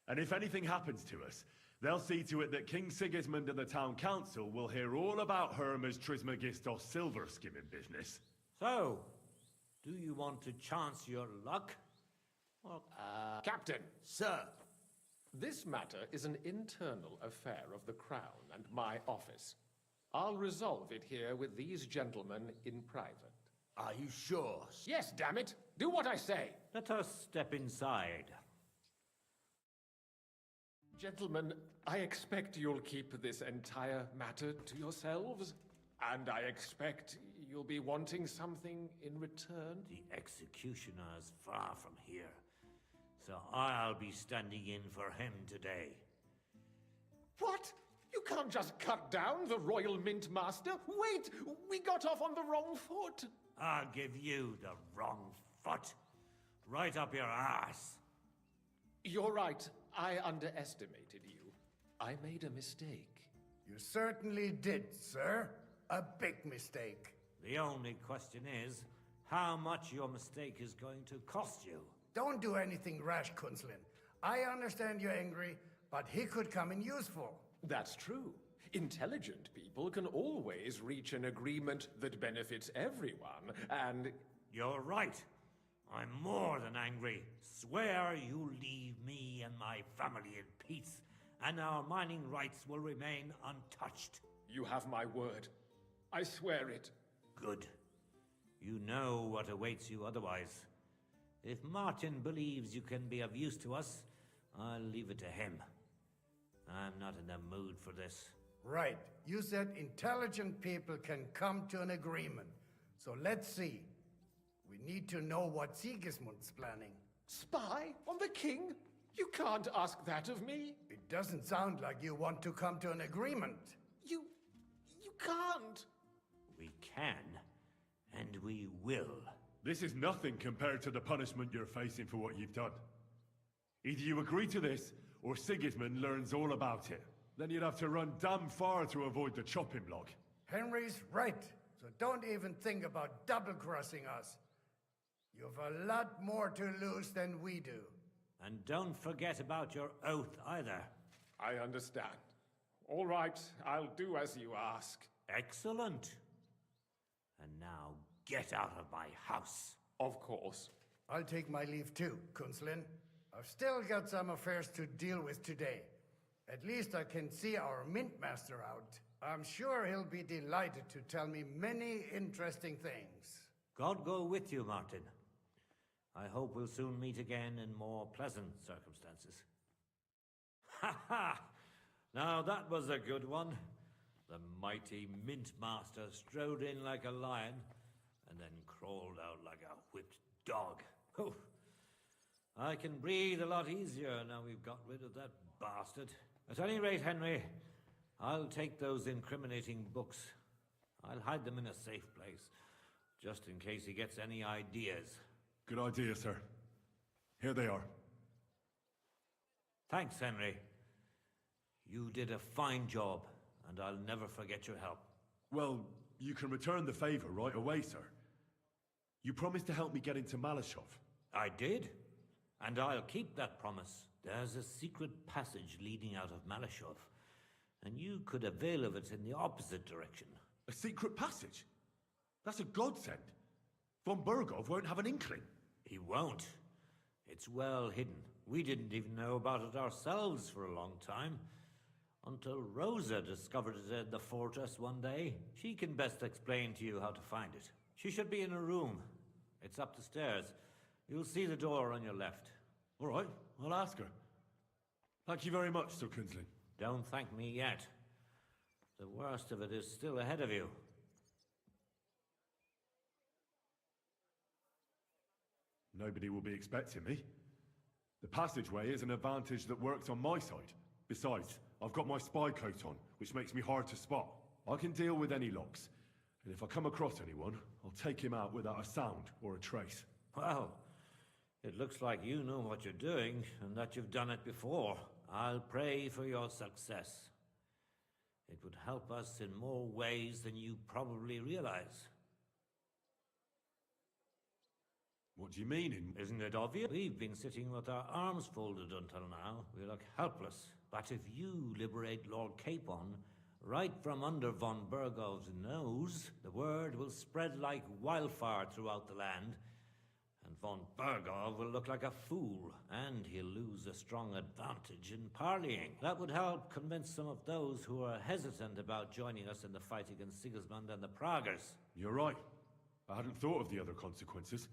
And if anything happens to us, they'll see to it that King Sigismund and the town council will hear all about Hermes Trismegistos silver skimming business. So, do you want to chance your luck? Or, Captain! Sir, This matter is an internal affair of the Crown and my office. I'll resolve it here with these gentlemen in private. Are you sure? Yes, damn it! Do what I say! Let us step inside. Gentlemen, I expect you'll keep this entire matter to yourselves, and I expect you'll be wanting something in return. The executioner's far from here, so I'll be standing in for him today. What? You can't just cut down the Royal Mint Master? Wait! We got off on the wrong foot! I'll give you the wrong foot. Right up your ass. You're right. I underestimated you. I made a mistake. You certainly did, sir. A big mistake. The only question is, how much your mistake is going to cost you. Don't do anything rash, Kunslin. I understand you're angry, but he could come in useful. That's true. Intelligent people can always reach an agreement that benefits everyone, and... You're right. I'm more than angry. Swear you leave me and my family in peace, and our mining rights will remain untouched. You have my word. I swear it. Good. You know what awaits you otherwise. If Martin believes you can be of use to us, I'll leave it to him. I'm not in the mood for this. Right. You said intelligent people can come to an agreement. So let's see. We need to know what Sigismund's planning. Spy on the king? You can't ask that of me. It doesn't sound like you want to come to an agreement. You can't. We can, and we will. This is nothing compared to the punishment you're facing for what you've done. Either you agree to this, or Sigismund learns all about it. Then you'd have to run damn far to avoid the chopping block. Henry's right, so don't even think about double-crossing us. You've a lot more to lose than we do. And don't forget about your oath either. I understand. All right, I'll do as you ask. Excellent. And now get out of my house. Of course. I'll take my leave too, Kunslin. I've still got some affairs to deal with today. At least I can see our Mint Master out. I'm sure he'll be delighted to tell me many interesting things. God go with you, Martin. I hope we'll soon meet again in more pleasant circumstances. Ha ha! Now that was a good one. The mighty Mint Master strode in like a lion, and then crawled out like a whipped dog. Oh, I can breathe a lot easier now we've got rid of that bastard. At any rate, Henry, I'll take those incriminating books. I'll hide them in a safe place, just in case he gets any ideas. Good idea, sir. Here they are. Thanks, Henry. You did a fine job, and I'll never forget your help. Well, you can return the favor right away, sir. You promised to help me get into Malashov. I did, and I'll keep that promise. There's a secret passage leading out of Malashov, and you could avail of it in the opposite direction. A secret passage? That's a godsend. Von Burgov won't have an inkling. He won't. It's well hidden. We didn't even know about it ourselves for a long time. Until Rosa discovered it in the fortress one day. She can best explain to you how to find it. She should be in a room. It's up the stairs. You'll see the door on your left. All right, I'll ask her. Thank you very much, Sir Kunslin. Don't thank me yet. The worst of it is still ahead of you. Nobody will be expecting me. The passageway is an advantage that works on my side. Besides, I've got my spy coat on, which makes me hard to spot. I can deal with any locks, and if I come across anyone, I'll take him out without a sound or a trace. Well, it looks like you know what you're doing, and that you've done it before. I'll pray for your success. It would help us in more ways than you probably realize. What do you mean? Isn't it obvious? We've been sitting with our arms folded until now. We look helpless. But if you liberate Lord Capon, right from under von Burgov's nose, the word will spread like wildfire throughout the land. And Von Bergov will look like a fool, and he'll lose a strong advantage in parleying. That would help convince some of those who are hesitant about joining us in the fight against Sigismund and the Praguers. You're right. I hadn't thought of the other consequences.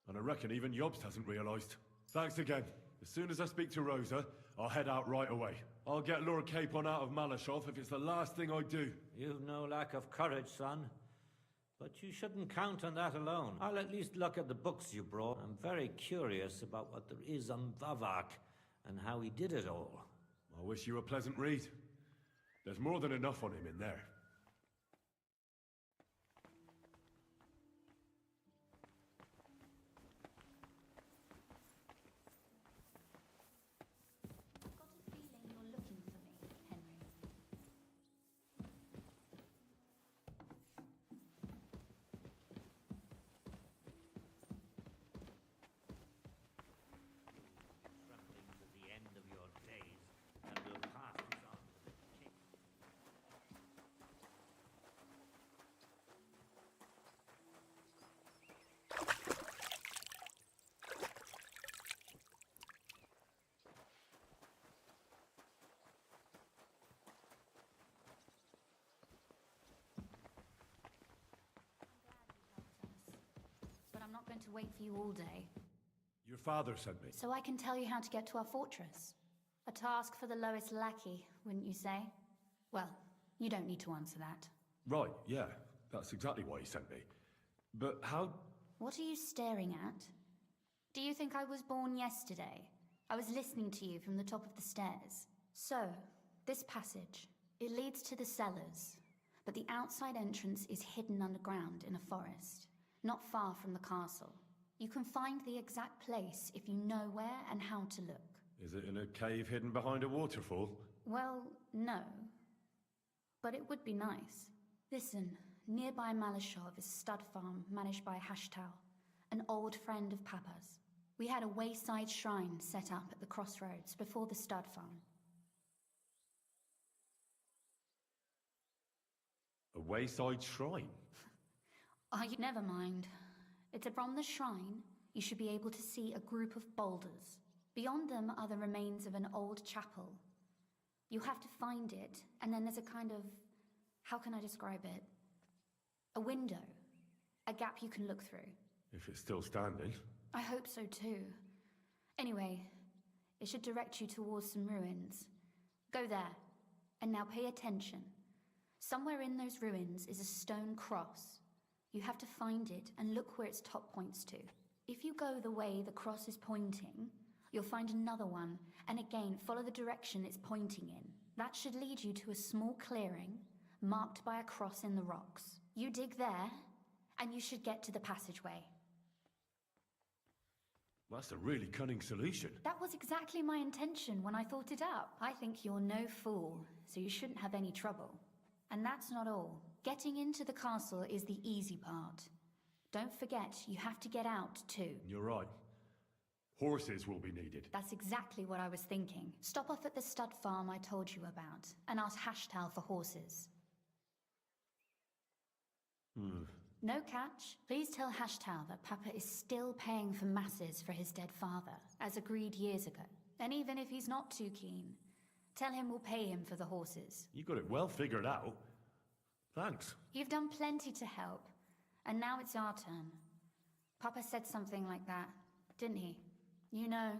And I reckon even Jobst hasn't realized. Thanks again. As soon as I speak to Rosa, I'll head out right away. I'll get Lord Capon out of Malashov if it's the last thing I do. You've no lack of courage, son. But you shouldn't count on that alone. I'll at least look at the books you brought. I'm very curious about what there is on Vavak and how he did it all. I wish you a pleasant read. There's more than enough on him in there. But I'm not going to wait for you all day. Your father sent me. So I can tell you how to get to our fortress. A task for the lowest lackey, wouldn't you say? Well, you don't need to answer that. Right, yeah. That's exactly why he sent me. But how... What are you staring at? Do you think I was born yesterday? I was listening to you from the top of the stairs. So, this passage, it leads to the cellars, but the outside entrance is hidden underground in a forest, not far from the castle. You can find the exact place if you know where and how to look. Is it in a cave hidden behind a waterfall? Well, no. But it would be nice. Listen, nearby Malashov is a stud farm managed by Hashtal, an old friend of Papa's. We had a wayside shrine set up at the crossroads before the stud farm. A wayside shrine? Oh, never mind. It's from the shrine, you should be able to see a group of boulders. Beyond them are the remains of an old chapel. You have to find it, and then there's a kind of... how can I describe it? A window. A gap you can look through. If it's still standing. I hope so too. Anyway, it should direct you towards some ruins. Go there, and now pay attention. Somewhere in those ruins is a stone cross. You have to find it and look where its top points to. If you go the way the cross is pointing, you'll find another one, and again follow the direction it's pointing in. That should lead you to a small clearing, marked by a cross in the rocks. You dig there, and you should get to the passageway. That's a really cunning solution. That was exactly my intention when I thought it up. I think you're no fool, so you shouldn't have any trouble. And that's not all. Getting into the castle is the easy part. Don't forget, you have to get out too. You're right. Horses will be needed. That's exactly what I was thinking. Stop off at the stud farm I told you about, and ask Hashtal for horses. No catch. Please tell Hashtal that Papa is still paying for masses for his dead father, as agreed years ago. And even if he's not too keen, tell him we'll pay him for the horses. You got it well figured out. Thanks. You've done plenty to help, and now it's our turn. Papa said something like that, didn't he? You know,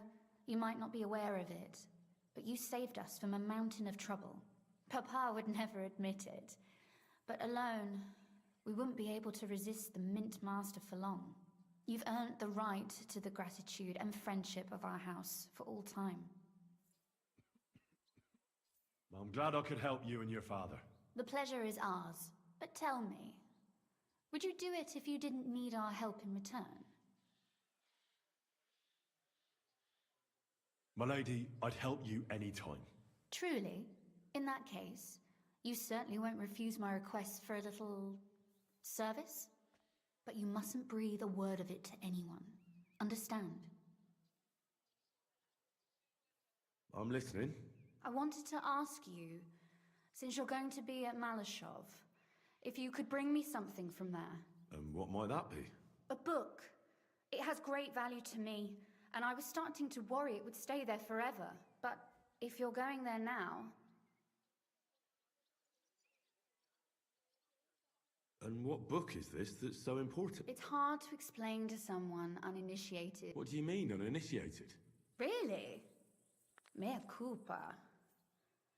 you might not be aware of it, but you saved us from a mountain of trouble. Papa would never admit it, but alone, we wouldn't be able to resist the Mint Master for long. You've earned the right to the gratitude and friendship of our house for all time. I'm glad I could help you and your father. The pleasure is ours, but tell me, would you do it if you didn't need our help in return? My lady, I'd help you any time. Truly? In that case, you certainly won't refuse my request for a little... service? But you mustn't breathe a word of it to anyone. Understand? I'm listening. I wanted to ask you, since you're going to be at Malashov, if you could bring me something from there. And what might that be? A book. It has great value to me, and I was starting to worry it would stay there forever. But if you're going there now... And what book is this that's so important? It's hard to explain to someone uninitiated. What do you mean, uninitiated? Really? Mea culpa.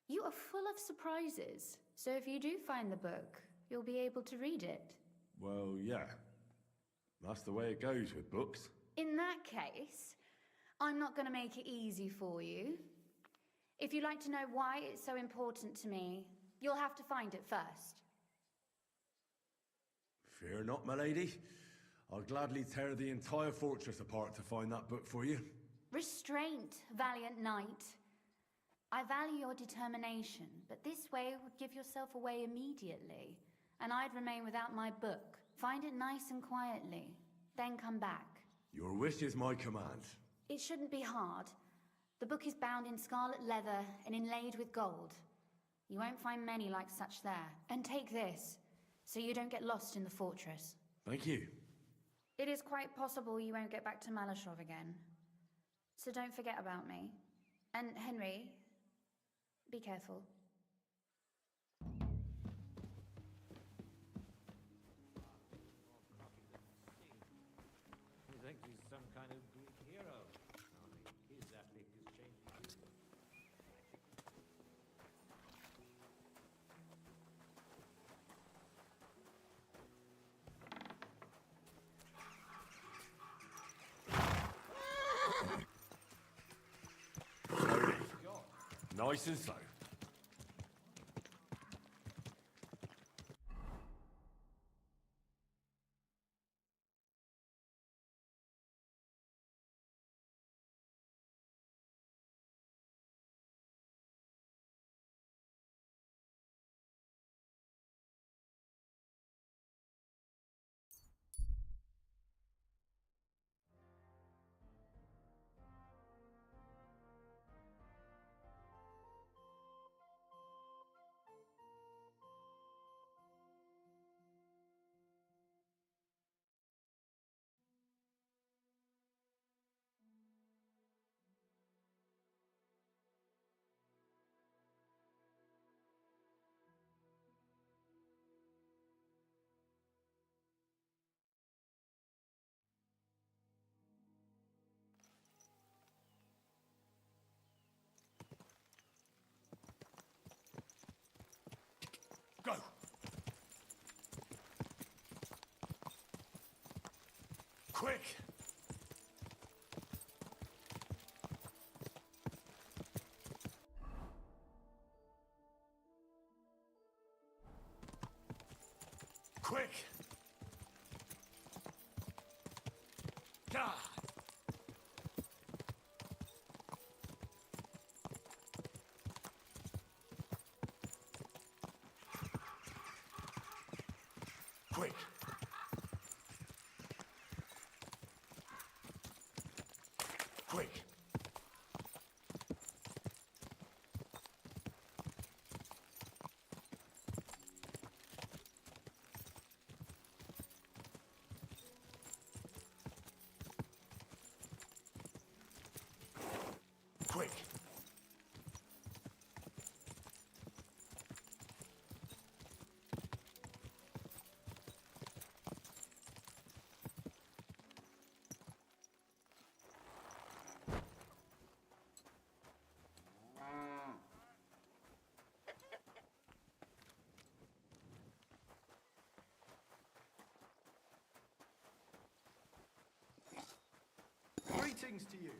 You are full of surprises, so if you do find the book, you'll be able to read it. Well, yeah. That's the way it goes with books. In that case, I'm not going to make it easy for you. If you'd like to know why it's so important to me, you'll have to find it first. Fear not, my lady. I'll gladly tear the entire fortress apart to find that book for you. Restraint, valiant knight. I value your determination, but this way would give yourself away immediately, and I'd remain without my book. Find it nice and quietly, then come back. Your wish is my command. It shouldn't be hard. The book is bound in scarlet leather and inlaid with gold. You won't find many like such there. And take this, so you don't get lost in the fortress. Thank you. It is quite possible you won't get back to Malashov again. So don't forget about me. And Henry, be careful. You think he's some kind of Greek hero? Only his athlete has changed. Nice and slow. Go! Quick! Quick! God! Quick! Quick! Quick! Greetings to you.